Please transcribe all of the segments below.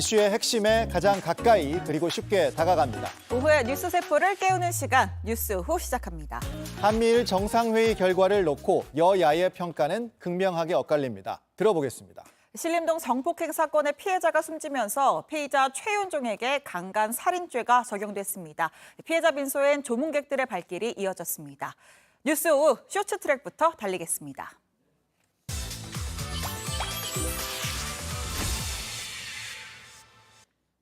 이슈의 핵심에 가장 가까이 그리고 쉽게 다가갑니다. 오후에 뉴스 세포를 깨우는 시간, 뉴스 후 시작합니다. 한미일 정상회의 결과를 놓고 여야의 평가는 극명하게 엇갈립니다. 들어보겠습니다. 신림동 성폭행 사건의 피해자가 숨지면서 피의자 최윤종에게 강간 살인죄가 적용됐습니다. 피해자 빈소엔 조문객들의 발길이 이어졌습니다. 뉴스 후 쇼츠트랙부터 달리겠습니다.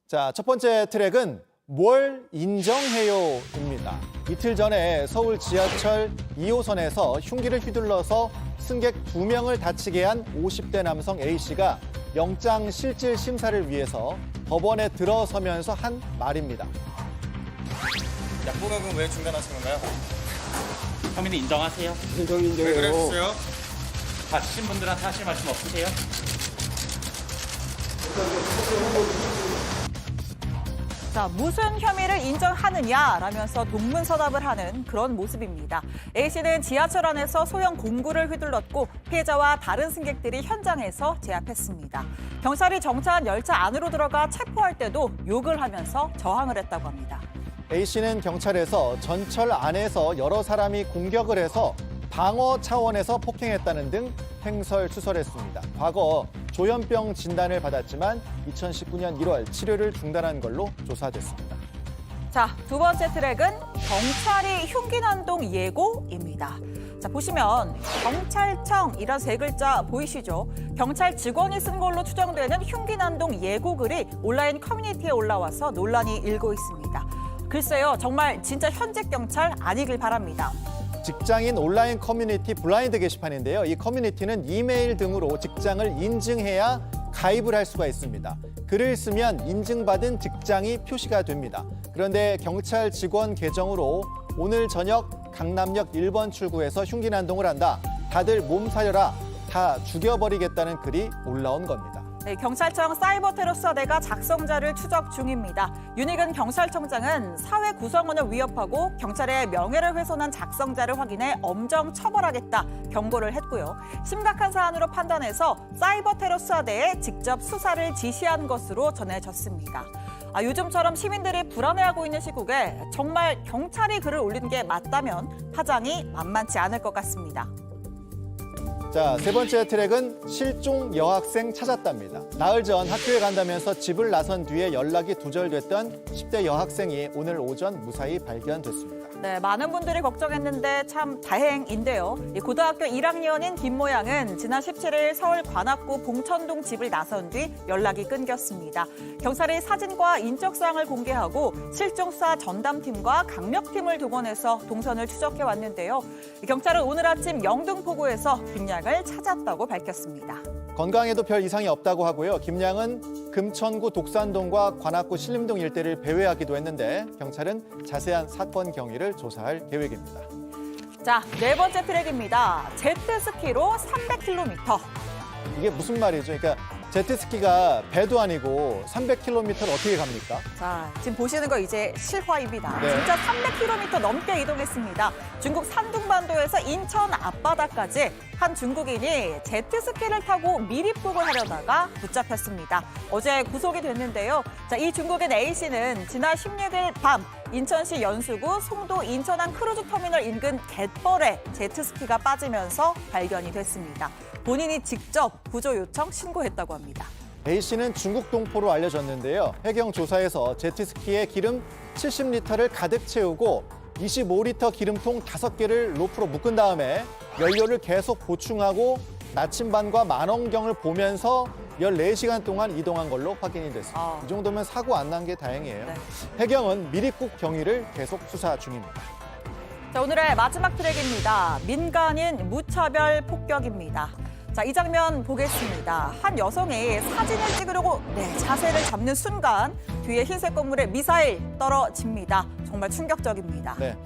자, 첫 번째 트랙은 뭘 인정해요입니다. 이틀 전에 서울 지하철 2호선에서 흉기를 휘둘러서 승객 2명을 다치게 한 50대 남성 A씨가 영장 실질 심사를 위해서 법원에 들어서면서 한 말입니다. 약보각은 왜 중단하신 건가요? 혐의는 인정하세요? 왜 그랬어요? 다치신 분들한테 하실 말씀 없으세요? 자, 무슨 혐의를 인정하느냐라면서 동문서답을 하는 그런 모습입니다. A씨는 지하철 안에서 소형 공구를 휘둘렀고 피해자와 다른 승객들이 현장에서 제압했습니다. 경찰이 정차한 열차 안으로 들어가 체포할 때도 욕을 하면서 저항을 했다고 합니다. A씨는 경찰에서 전철 안에서 여러 사람이 공격을 해서 방어 차원에서 폭행했다는 등 횡설수설했습니다. 과거 조현병 진단을 받았지만 2019년 1월 치료를 중단한 걸로 조사됐습니다. 자, 두 번째 트랙은 경찰이 흉기 난동 예고입니다. 자, 보시면 경찰청이란 세 글자 보이시죠? 경찰 직원이 쓴 걸로 추정되는 흉기 난동 예고 글이 온라인 커뮤니티에 올라와서 논란이 일고 있습니다. 글쎄요, 정말 진짜 현직 경찰 아니길 바랍니다. 직장인 온라인 커뮤니티 블라인드 게시판인데요. 이 커뮤니티는 이메일 등으로 직장을 인증해야 가입을 할 수가 있습니다. 글을 쓰면 인증받은 직장이 표시가 됩니다. 그런데 경찰 직원 계정으로 오늘 저녁 강남역 1번 출구에서 흉기 난동을 한다. 다들 몸살려라. 다 죽여버리겠다는 글이 올라온 겁니다. 네, 경찰청 사이버 테러 수사대가 작성자를 추적 중입니다. 윤희근 경찰청장은 사회 구성원을 위협하고 경찰의 명예를 훼손한 작성자를 확인해 엄정 처벌하겠다 경고를 했고요. 심각한 사안으로 판단해서 사이버 테러 수사대에 직접 수사를 지시한 것으로 전해졌습니다. 요즘처럼 시민들이 불안해하고 있는 시국에 정말 경찰이 글을 올린 게 맞다면 파장이 만만치 않을 것 같습니다. 자, 세 번째 트랙은 실종 여학생 찾았답니다. 나흘 전 학교에 간다면서 집을 나선 뒤에 연락이 두절됐던 10대 여학생이 오늘 오전 무사히 발견됐습니다. 네, 많은 분들이 걱정했는데 참 다행인데요. 고등학교 1학년인 김모 양은 지난 17일 서울 관악구 봉천동 집을 나선 뒤 연락이 끊겼습니다. 경찰이 사진과 인적사항을 공개하고 실종수사 전담팀과 강력팀을 동원해서 동선을 추적해 왔는데요. 경찰은 오늘 아침 영등포구에서 김 양을 찾았다고 밝혔습니다. 건강에도 별 이상이 없다고 하고요. 김 양은 금천구 독산동과 관악구 신림동 일대를 배회하기도 했는데 경찰은 자세한 사건 경위를 조사할 계획입니다. 자, 네 번째 트랙입니다. 제트스키로 300km. 이게 무슨 말이죠? 그러니까 제트스키가 배도 아니고 300km를 어떻게 갑니까? 자, 지금 보시는 거 이제 실화입니다. 네. 진짜 300km 넘게 이동했습니다. 중국 산둥반도에서 인천 앞바다까지 한 중국인이 제트스키를 타고 미리폭을 하려다가 붙잡혔습니다. 어제 구속이 됐는데요. 자, 이 중국인 A씨는 지난 16일 밤 인천시 연수구 송도 인천항 크루즈터미널 인근 갯벌에 제트스키가 빠지면서 발견이 됐습니다. 본인이 직접 구조 요청 신고했다고 합니다. A씨는 중국 동포로 알려졌는데요. 해경 조사에서 제트스키에 기름 70리터를 가득 채우고 25리터 기름통 5개를 로프로 묶은 다음에 연료를 계속 보충하고 나침반과 만원경을 보면서 14시간 동안 이동한 걸로 확인이 됐습니다. 이 정도면 사고 안 난 게 다행이에요. 네. 해경은 미리국 경위를 계속 수사 중입니다. 자, 오늘의 마지막 트랙입니다. 민간인 무차별 폭격입니다. 자, 이 장면 보겠습니다. 한 여성이 사진을 찍으려고 자세를 잡는 순간 뒤에 흰색 건물에 미사일 떨어집니다. 정말 충격적입니다. 네,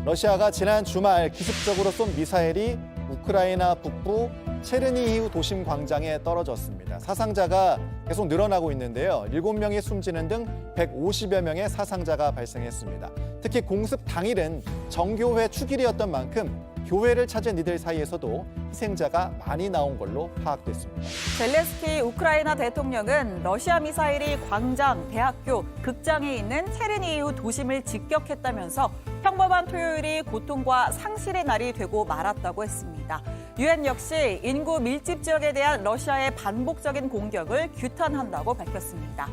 러시아가 지난 주말 기습적으로 쏜 미사일이 우크라이나 북부 체르니히우 도심 광장에 떨어졌습니다. 사상자가 계속 늘어나고 있는데요. 7명이 숨지는 등 150여 명의 사상자가 발생했습니다. 특히 공습 당일은 정교회 축일이었던 만큼 교회를 찾은 이들 사이에서도 희생자가 많이 나온 걸로 파악됐습니다. 젤렌스키 우크라이나 대통령은 러시아 미사일이 광장, 대학교, 극장에 있는 체르니히우 도심을 직격했다면서 평범한 토요일이 고통과 상실의 날이 되고 말았다고 했습니다. 유엔 역시 인구 밀집 지역에 대한 러시아의 반복적인 공격을 규탄한다고 밝혔습니다.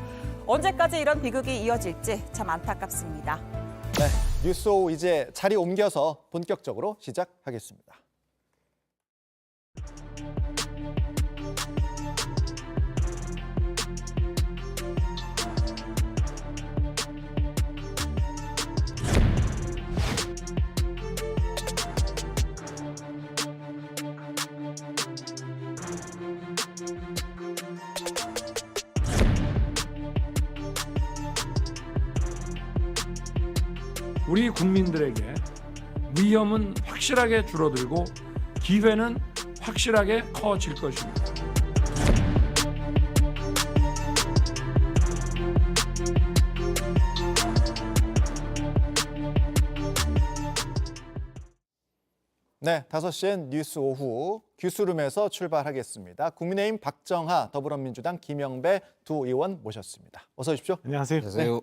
언제까지 이런 비극이 이어질지 참 안타깝습니다. 네, 뉴스오 이제 자리 옮겨서 본격적으로 시작하겠습니다. 우리 국민들에게 위험은 확실하게 줄어들고 기회는 확실하게 커질 것입니다. 네, 5시엔 뉴스 오후 규수룸에서 출발하겠습니다. 국민의힘 박정하, 더불어민주당 김영배 두 의원 모셨습니다. 어서 오십시오. 안녕하세요. 네.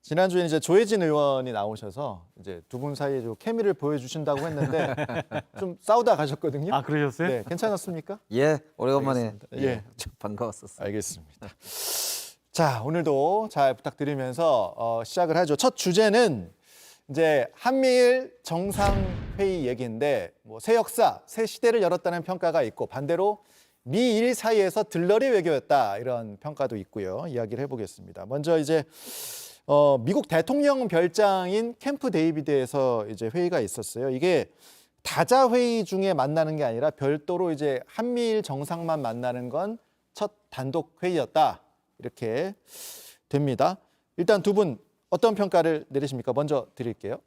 지난주에 이제 조혜진 의원이 나오셔서 이제 두 분 사이에 좀 케미를 보여주신다고 했는데 좀 싸우다 가셨거든요. 아, 그러셨어요? 네, 괜찮았습니까? 예, 오래간만에 알겠습니다. 예. 좀 반가웠었어요. 알겠습니다. 자, 오늘도 잘 부탁드리면서 시작을 하죠. 첫 주제는 이제 한미일 정상회의 얘기인데 뭐 새 역사, 새 시대를 열었다는 평가가 있고 반대로 미일 사이에서 들러리 외교였다 이런 평가도 있고요. 이야기를 해보겠습니다. 먼저 이제 미국 대통령 별장인 캠프 데이비드에서 이제 회의가 있었어요. 이게 다자 회의 중에 만나는 게 아니라 별도로 이제 한미일 정상만 만나는 건 첫 단독 회의였다. 이렇게 됩니다. 일단 두 분 어떤 평가를 내리십니까? 먼저 드릴게요.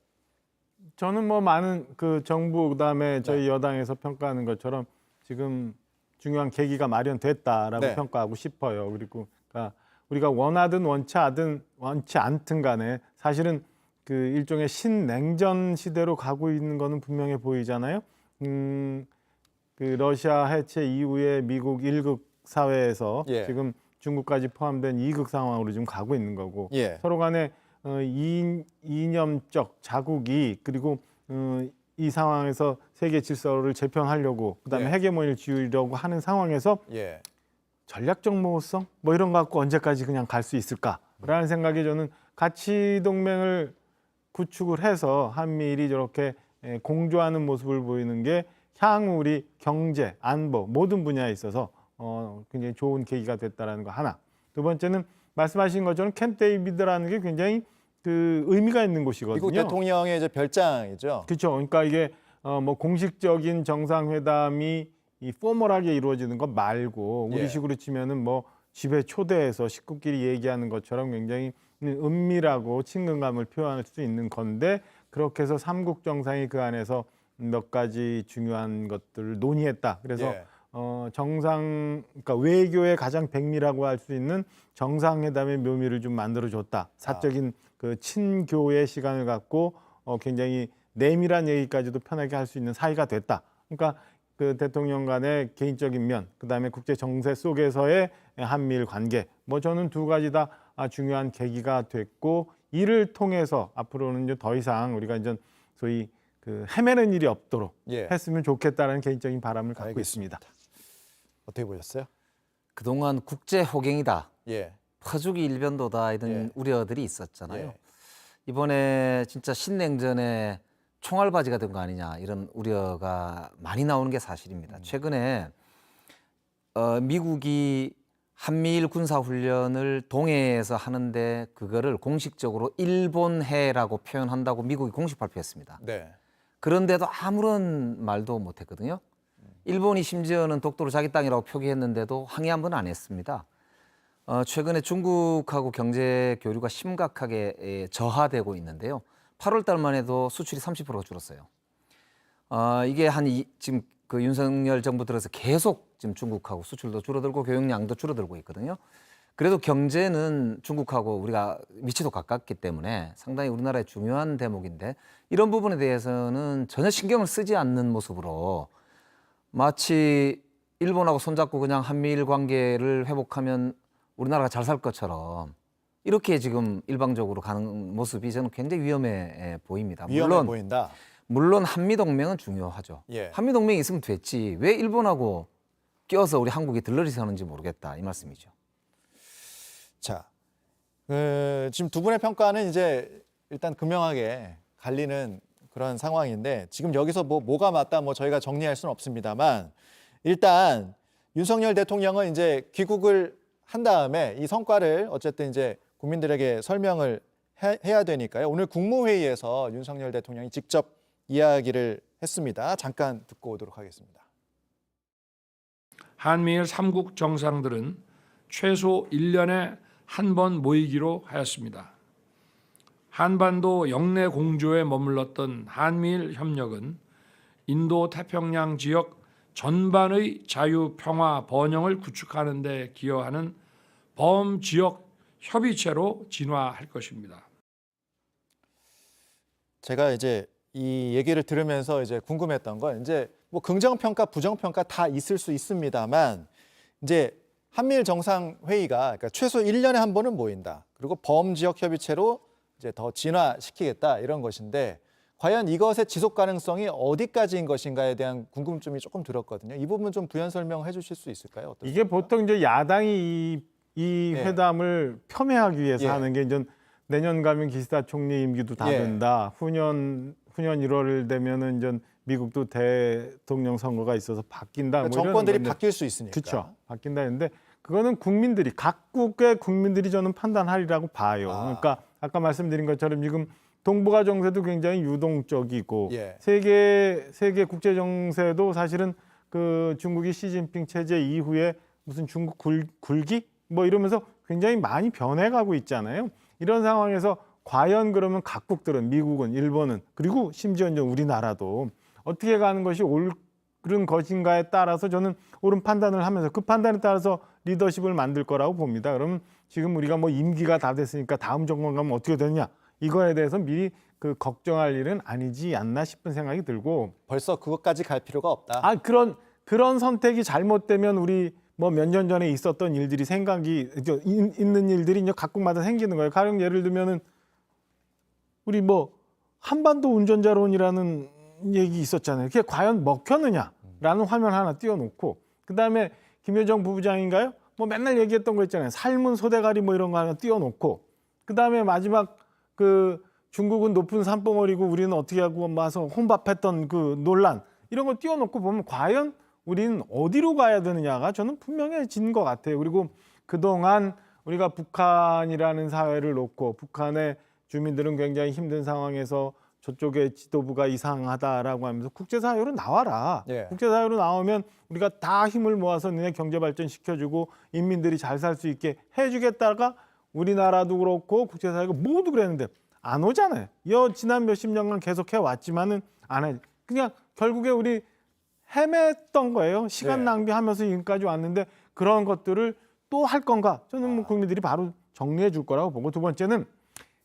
저는 뭐 많은 그 정부 그다음에 저희 여당에서 평가하는 것처럼 지금 중요한 계기가 마련됐다라고 네. 평가하고 싶어요. 그리고 그러니까 우리가 원하든 원치 않든 간에 사실은 그 일종의 신냉전 시대로 가고 있는 거는 분명해 보이잖아요. 그 러시아 해체 이후에 미국 1극 사회에서 예. 지금 중국까지 포함된 2극 상황으로 지금 가고 있는 거고 예. 서로 간에 이념적 자국이 그리고 이 상황에서 세계 질서를 재편하려고 그다음에 예. 헤게모니를 지우려고 하는 상황에서 예. 전략적 모호성 뭐 이런 거 갖고 언제까지 그냥 갈 수 있을까라는 생각이 저는 가치 동맹을 구축을 해서 한미일이 저렇게 공조하는 모습을 보이는 게 향후 우리 경제, 안보 모든 분야에 있어서 굉장히 좋은 계기가 됐다라는 거 하나. 두 번째는 말씀하신 것처럼 캠프 데이비드라는 게 굉장히 그 의미가 있는 곳이거든요. 미국 대통령의 이제 별장이죠. 그렇죠. 그러니까 이게 뭐 공식적인 정상회담이 이 포멀하게 이루어지는 것 말고 예. 우리식으로 치면은 뭐 집에 초대해서 식구끼리 얘기하는 것처럼 굉장히 은밀하고 친근감을 표현할 수 있는 건데 그렇게 해서 삼국 정상이 그 안에서 몇 가지 중요한 것들을 논의했다. 그래서 예. 그러니까 외교의 가장 백미라고 할 수 있는 정상회담의 묘미를 좀 만들어줬다. 사적인 그 친교의 시간을 갖고 굉장히 내밀한 얘기까지도 편하게 할 수 있는 사이가 됐다. 그러니까 그 대통령 간의 개인적인 면, 그다음에 국제 정세 속에서의 한미일 관계, 뭐 저는 두 가지 다 중요한 계기가 됐고 이를 통해서 앞으로는 이제 더 이상 우리가 이제 소위 그 헤매는 일이 없도록 예. 했으면 좋겠다라는 개인적인 바람을 갖고 알겠습니다. 있습니다. 어떻게 보셨어요? 그동안 국제 호갱이다, 예. 퍼주기 일변도다 이런 예. 우려들이 있었잖아요. 예. 이번에 진짜 신냉전에 총알바지가 된 거 아니냐 이런 우려가 많이 나오는 게 사실입니다. 최근에 미국이 한미일 군사훈련을 동해에서 하는데 그거를 공식적으로 일본해라고 표현한다고 미국이 공식 발표했습니다. 네. 그런데도 아무런 말도 못했거든요. 일본이 심지어는 독도를 자기 땅이라고 표기했는데도 항의 한 번 안 했습니다. 최근에 중국하고 경제 교류가 심각하게 저하되고 있는데요. 8월 달만 해도 수출이 30%가 줄었어요. 이게 지금 그 윤석열 정부 들어서 계속 지금 중국하고 수출도 줄어들고 교역량도 줄어들고 있거든요. 그래도 경제는 중국하고 우리가 위치도 가깝기 때문에 상당히 우리나라의 중요한 대목인데 이런 부분에 대해서는 전혀 신경을 쓰지 않는 모습으로 마치 일본하고 손잡고 그냥 한미일 관계를 회복하면 우리나라가 잘 살 것처럼 이렇게 지금 일방적으로 가는 모습이 저는 굉장히 위험해 보입니다. 위험해 보인다. 물론 한미동맹은 중요하죠. 예. 한미동맹이 있으면 됐지 왜 일본하고 껴서 우리 한국이 들러리 서는지 모르겠다 이 말씀이죠. 자, 지금 두 분의 평가는 이제 일단 극명하게 갈리는 그런 상황인데 지금 여기서 뭐가 맞다 저희가 정리할 수는 없습니다만 일단 윤석열 대통령은 이제 귀국을 한 다음에 이 성과를 어쨌든 이제 국민들에게 설명을 해야 되니까요. 오늘 국무회의에서 윤석열 대통령이 직접 이야기를 했습니다. 잠깐 듣고 오도록 하겠습니다. 한미일 3국 정상들은 최소 1년에 한 번 모이기로 하였습니다. 한반도 영내 공조에 머물렀던 한미일 협력은 인도 태평양 지역 전반의 자유, 평화, 번영을 구축하는 데 기여하는 범지역 협의체로 진화할 것입니다. 제가 이제 이 얘기를 들으면서 이제 궁금했던 건 이제 긍정평가, 부정평가 다 있을 수 있습니다만 이제 한미일 정상회의가 그러니까 최소 1년에 한 번은 모인다. 그리고 범지역 협의체로 이제 더 진화시키겠다 이런 것인데 과연 이것의 지속 가능성이 어디까지인 것인가에 대한 궁금증이 조금 들었거든요. 이 부분 좀 부연 설명해 주실 수 있을까요? 어떻습니까? 이게 보통 이제 야당이 이 예. 회담을 폄훼하기 위해서 예. 하는 게 이제 내년 가면 기시다 총리 임기도 다 예. 된다. 후년 1월 되면은 이제 미국도 대통령 선거가 있어서 바뀐다. 그러니까 이런 정권들이 건데. 바뀔 수 있으니까. 그렇죠. 바뀐다 했는데 그거는 국민들이 각국의 국민들이 저는 판단하리라고 봐요. 그러니까 아까 말씀드린 것처럼 지금 동북아 정세도 굉장히 유동적이고 예. 세계 국제 정세도 사실은 그 중국이 시진핑 체제 이후에 무슨 중국 굴기 이러면서 굉장히 많이 변해가고 있잖아요. 이런 상황에서 과연 그러면 각국들은 미국은 일본은 그리고 심지어 이제 우리나라도 어떻게 가는 것이 옳은 것인가에 따라서 저는 옳은 판단을 하면서 그 판단에 따라서 리더십을 만들 거라고 봅니다. 그러면 지금 우리가 임기가 다 됐으니까 다음 정권 가면 어떻게 되느냐 이거에 대해서 미리 그 걱정할 일은 아니지 않나 싶은 생각이 들고 벌써 그것까지 갈 필요가 없다. 그런 선택이 잘못되면 우리 몇 년 전에 있었던 일들이 생각이 있는 일들이 이제 각국마다 생기는 거예요. 가령 예를 들면은 우리 한반도 운전자론이라는 얘기 있었잖아요. 그게 과연 먹혔느냐라는 화면 하나 띄워놓고 그다음에 김여정 부부장인가요? 맨날 얘기했던 거 있잖아요. 삶은 소대가리 이런 거 하나 띄워놓고 그다음에 마지막 그 중국은 높은 산봉우리고 우리는 어떻게 하고 와서 혼밥했던 그 논란 이런 거 띄워놓고 보면 과연 우리는 어디로 가야 되느냐가 저는 분명해진 것 같아요. 그리고 그동안 우리가 북한이라는 사회를 놓고 북한의 주민들은 굉장히 힘든 상황에서 저쪽에 지도부가 이상하다라고 하면서 국제사회로 나와라. 예. 국제사회로 나오면 우리가 다 힘을 모아서 너네 경제 발전 시켜주고 인민들이 잘 살 수 있게 해주겠다가 우리나라도 그렇고 국제사회가 모두 그랬는데 안 오잖아요. 지난 몇십 년간 계속 해왔지만은 안 해. 그냥 결국에 우리 헤맸던 거예요. 시간 네. 낭비하면서 여기까지 왔는데 그런 것들을 또 할 건가? 저는 국민들이 바로 정리해 줄 거라고 보고 두 번째는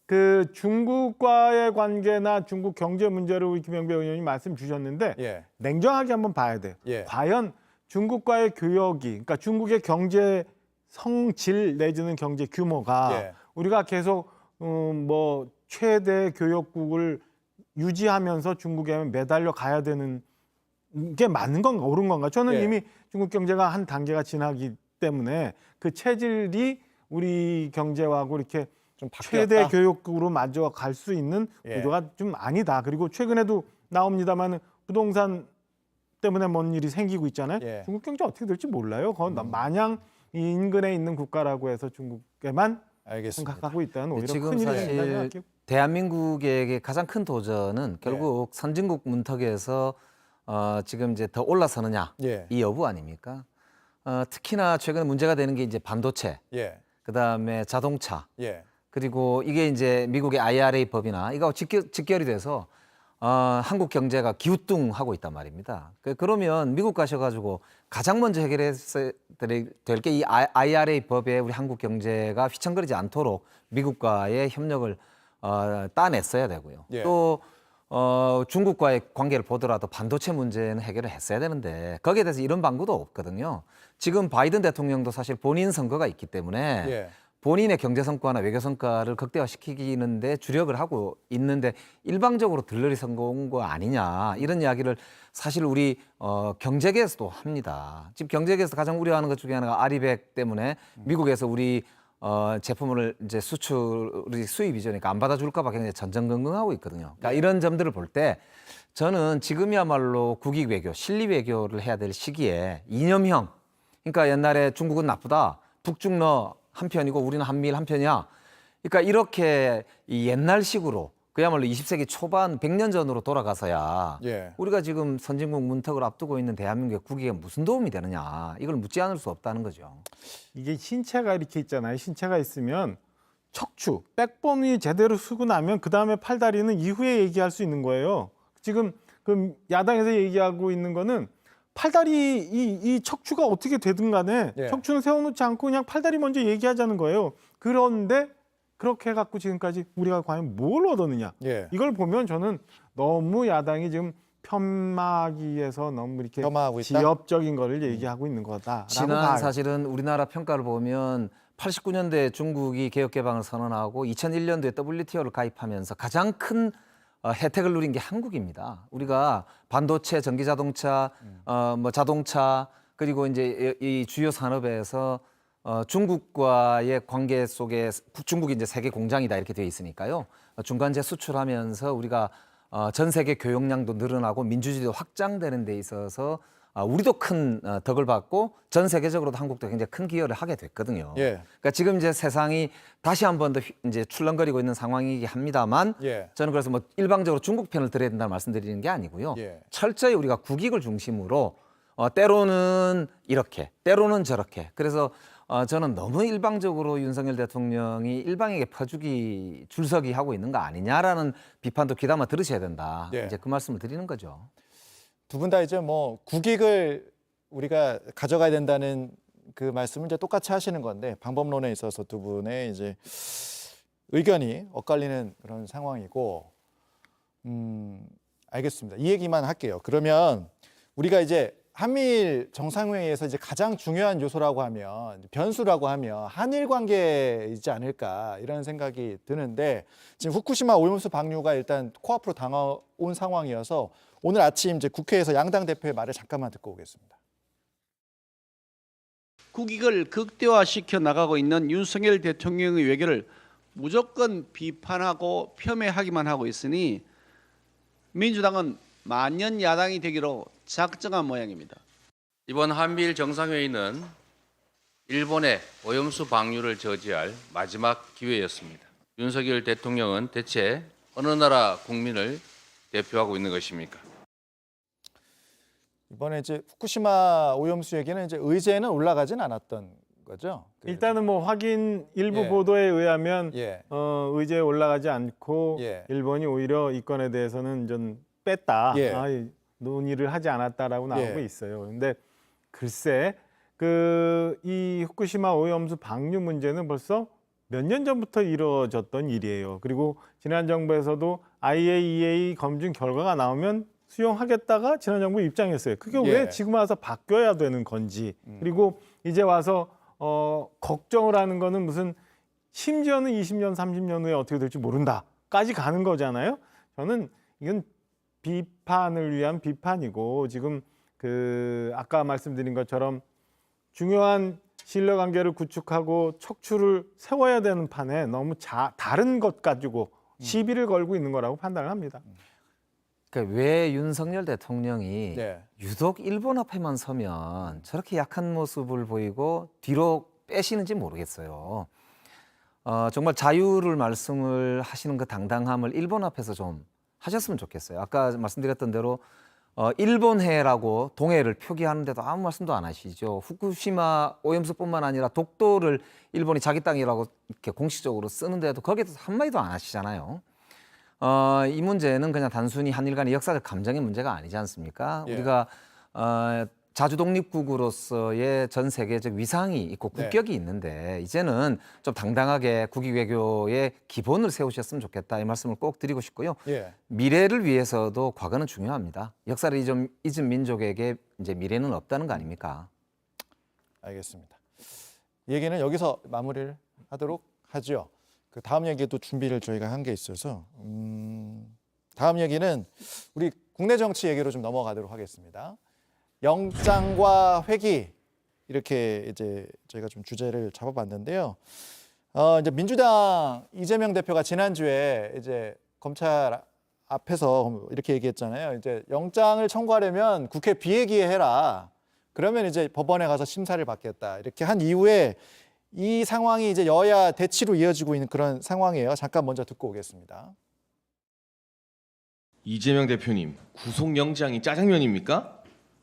그 중국과의 관계나 중국 경제 문제를 우리 김영배 의원님이 말씀 주셨는데 예. 냉정하게 한번 봐야 돼요. 예. 과연 중국과의 교역이 그러니까 중국의 경제 성질 내지는 경제 규모가 예. 우리가 계속 최대 교역국을 유지하면서 중국에 매달려 가야 되는 게 맞는 건가 옳은 건가? 저는 예. 이미 중국 경제가 한 단계가 지나기 때문에 그 체질이 우리 경제하고 이렇게 좀 바뀌었다. 최대 교역국으로 마저 갈 수 있는 예. 구도가 좀 아니다. 그리고 최근에도 나옵니다만 부동산 때문에 뭔 일이 생기고 있잖아요. 예. 중국 경제 어떻게 될지 몰라요. 그건 마냥 이 인근에 있는 국가라고 해서 중국에만 알겠습니다. 생각하고 있다는 오히려 지금 큰일이 된다고 사실 생각해요. 대한민국에게 가장 큰 도전은 결국 선진국 문턱에서 지금 이제 더 올라서느냐 예. 이 여부 아닙니까? 특히나 최근에 문제가 되는 게 이제 반도체, 예. 그다음에 자동차, 예. 그리고 이게 이제 미국의 IRA 법이나 이거 직결이 돼서 한국 경제가 기우뚱하고 있단 말입니다. 그러면 미국 가셔가지고 가장 먼저 해결해야 될 게 이 IRA 법에 우리 한국 경제가 휘청거리지 않도록 미국과의 협력을 따냈어야 되고요. 예. 또 중국과의 관계를 보더라도 반도체 문제는 해결을 했어야 되는데 거기에 대해서 이런 방구도 없거든요. 지금 바이든 대통령도 사실 본인 선거가 있기 때문에 예. 본인의 경제 성과나 외교 성과를 극대화시키는데 주력을 하고 있는데 일방적으로 들러리 성공한 거 아니냐 이런 이야기를 사실 우리 경제계에서도 합니다. 지금 경제계에서 가장 우려하는 것 중에 하나가 아리백 때문에 미국에서 우리 제품을 이제 수출이 수입이죠. 그러니까 안 받아줄까 봐 굉장히 전전긍긍하고 있거든요. 그러니까 이런 점들을 볼 때 저는 지금이야말로 국익 외교, 실리 외교를 해야 될 시기에 이념형. 그러니까 옛날에 중국은 나쁘다, 북중러 한편이고 우리는 한미일 한편이야. 그러니까 이렇게 이 옛날식으로 그야말로 20세기 초반 100년 전으로 돌아가서야 예. 우리가 지금 선진국 문턱을 앞두고 있는 대한민국의 국익에 무슨 도움이 되느냐. 이걸 묻지 않을 수 없다는 거죠. 이게 신체가 이렇게 있잖아요. 신체가 있으면 척추, 백본이 제대로 쓰고 나면 그 다음에 팔다리는 이후에 얘기할 수 있는 거예요. 지금 그 야당에서 얘기하고 있는 거는 팔다리 이 척추가 어떻게 되든 간에 예. 척추는 세워놓지 않고 그냥 팔다리 먼저 얘기하자는 거예요. 그런데 그렇게 해갖고 지금까지 우리가 과연 뭘 얻었느냐. 예. 이걸 보면 저는 너무 야당이 지금 편막이에서 너무 이렇게 폄하하고 있다? 지엽적인 거를 얘기하고 있는 거다라고 지난 봐요. 사실은 우리나라 평가를 보면 89년도에 중국이 개혁개방을 선언하고 2001년도에 WTO를 가입하면서 가장 큰 혜택을 누린 게 한국입니다. 우리가 반도체, 전기자동차, 뭐 자동차 그리고 이제 이 주요 산업에서 중국과의 관계 속에 중국이 이제 세계 공장이다 이렇게 되어 있으니까요. 중간재 수출하면서 우리가 전 세계 교역량도 늘어나고 민주주의도 확장되는 데 있어서 우리도 큰 덕을 받고 전 세계적으로도 한국도 굉장히 큰 기여를 하게 됐거든요. 예. 그러니까 지금 이제 세상이 다시 한 번 더 이제 출렁거리고 있는 상황이긴 합니다만 예. 저는 그래서 뭐 일방적으로 중국 편을 들어야 된다는 말씀드리는 게 아니고요. 예. 철저히 우리가 국익을 중심으로 때로는 이렇게, 때로는 저렇게. 그래서 저는 너무 일방적으로 윤석열 대통령이 일방에게 퍼주기 줄서기 하고 있는 거 아니냐라는 비판도 귀담아 들으셔야 된다. 예. 이제 그 말씀을 드리는 거죠. 두 분 다 이제 뭐 국익을 우리가 가져가야 된다는 그 말씀을 이제 똑같이 하시는 건데 방법론에 있어서 두 분의 이제 의견이 엇갈리는 그런 상황이고 알겠습니다. 이 얘기만 할게요. 그러면 우리가 이제 한미일 정상회의에서 이제 가장 중요한 요소라고 하면 변수라고 하면 한일 관계이지 않을까 이런 생각이 드는데 지금 후쿠시마 오염수 방류가 일단 코앞으로 다가온 상황이어서 오늘 아침 이제 국회에서 양당 대표의 말을 잠깐만 듣고 오겠습니다. 국익을 극대화시켜 나가고 있는 윤석열 대통령의 외교를 무조건 비판하고 폄훼하기만 하고 있으니 민주당은 만년 야당이 되기로 작정한 모양입니다. 이번 한미일 정상회의는 일본의 오염수 방류를 저지할 마지막 기회였습니다. 윤석열 대통령은 대체 어느 나라 국민을 대표하고 있는 것입니까? 이번에 이제 후쿠시마 오염수 얘기는 이제 의제는 올라가진 않았던 거죠. 일단은 뭐 확인 일부 예. 보도에 의하면 예. 의제에 올라가지 않고 예. 일본이 오히려 이 건에 대해서는 좀 뺐다. 예. 논의를 하지 않았다라고 나오고 예. 있어요. 근데 글쎄 이 후쿠시마 오염수 방류 문제는 벌써 몇 년 전부터 이루어졌던 일이에요. 그리고 지난 정부에서도 IAEA 검증 결과가 나오면 수용하겠다가 지난 정부 입장이었어요. 그게 예. 왜 지금 와서 바뀌어야 되는 건지. 그리고 이제 와서 걱정을 하는 거는 무슨 심지어는 20년, 30년 후에 어떻게 될지 모른다까지 가는 거잖아요. 저는 이건 비판을 위한 비판이고 지금 아까 말씀드린 것처럼 중요한 신뢰관계를 구축하고 척추를 세워야 되는 판에 너무 다른 것 가지고 시비를 걸고 있는 거라고 판단을 합니다. 그러니까 왜 윤석열 대통령이 네. 유독 일본 앞에만 서면 저렇게 약한 모습을 보이고 뒤로 빼시는지 모르겠어요. 정말 자유를 말씀을 하시는 그 당당함을 일본 앞에서 좀 하셨으면 좋겠어요. 아까 말씀드렸던 대로 일본해라고 동해를 표기하는데도 아무 말씀도 안 하시죠. 후쿠시마 오염수뿐만 아니라 독도를 일본이 자기 땅이라고 이렇게 공식적으로 쓰는데도 거기에도 한마디도 안 하시잖아요. 이 문제는 그냥 단순히 한일 간의 역사적 감정의 문제가 아니지 않습니까? 예. 우리가 자주 독립국으로서의 전 세계적 위상이 있고 네. 국격이 있는데 이제는 좀 당당하게 국익 외교의 기본을 세우셨으면 좋겠다 이 말씀을 꼭 드리고 싶고요. 예. 미래를 위해서도 과거는 중요합니다. 역사를 잊은 민족에게 이제 미래는 없다는 거 아닙니까? 알겠습니다. 얘기는 여기서 마무리를 하도록 하죠. 그 다음 얘기도 준비를 저희가 한 게 있어서 다음 얘기는 우리 국내 정치 얘기로 좀 넘어가도록 하겠습니다. 영장과 회기 이렇게 이제 저희가 좀 주제를 잡아봤는데요. 이제 민주당 이재명 대표가 지난주에 이제 검찰 앞에서 이렇게 얘기했잖아요. 이제 영장을 청구하려면 국회 비회기에 해라. 그러면 이제 법원에 가서 심사를 받겠다. 이렇게 한 이후에 이 상황이 이제 여야 대치로 이어지고 있는 그런 상황이에요. 잠깐 먼저 듣고 오겠습니다. 이재명 대표님, 구속영장이 짜장면입니까?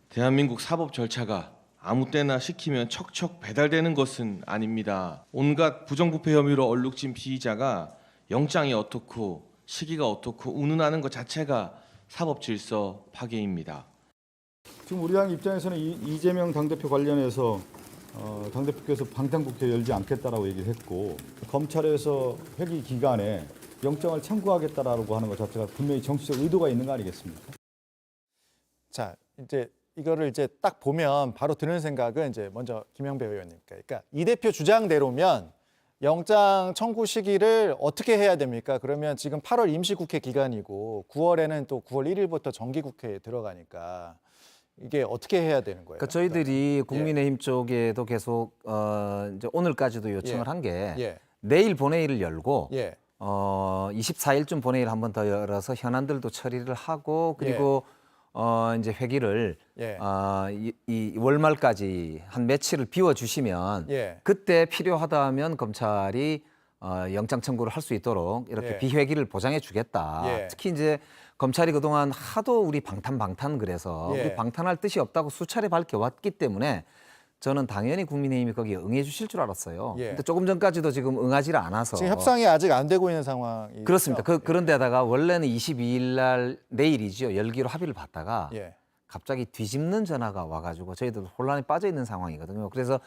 대한민국 사법 절차가 아무 때나 시키면 척척 배달되는 것은 아닙니다. 온갖 부정부패 혐의로 얼룩진 피의자가 영장이 어떻고 시기가 어떻고 운운하는 것 자체가 사법 질서 파괴입니다. 지금 우리 당 입장에서는 이재명 당대표 관련해서 당대표께서 방탄국회 열지 않겠다라고 얘기를 했고 검찰에서 회기 기간에 영장을 청구하겠다라고 하는 것 자체가 분명히 정치적 의도가 있는 거 아니겠습니까? 자, 이제 이거를 이제 딱 보면 바로 드는 생각은 이제 먼저 김영배 의원님. 그러니까 이 대표 주장대로면 영장 청구 시기를 어떻게 해야 됩니까? 그러면 지금 8월 임시국회 기간이고 9월에는 또 9월 1일부터 정기국회에 들어가니까 이게 어떻게 해야 되는 거예요? 그러니까 저희들이 국민의힘 쪽에도 계속 이제 오늘까지도 요청을 예. 한 게 예. 내일 본회의를 열고 예. 24일쯤 본회의를 한 번 더 열어서 현안들도 처리를 하고 그리고 이제 회기를 예. 이 월말까지 한 며칠을 비워주시면 예. 그때 필요하다면 검찰이 영장 청구를 할 수 있도록 이렇게 예. 비회기를 보장해 주겠다. 예. 특히 이제 검찰이 그동안 하도 우리 방탄 그래서 예. 우리 방탄할 뜻이 없다고 수차례 밝혀왔기 때문에 저는 당연히 국민의힘이 거기에 응해 주실 줄 알았어요. 예. 근데 조금 전까지도 지금 응하지를 않아서 지금 협상이 아직 안 되고 있는 상황이죠. 그렇습니다. 그런데다가 원래는 22일 날 내일이죠. 열기로 합의를 받다가 예. 갑자기 뒤집는 전화가 와가지고 저희들 혼란에 빠져 있는 상황이거든요. 그래서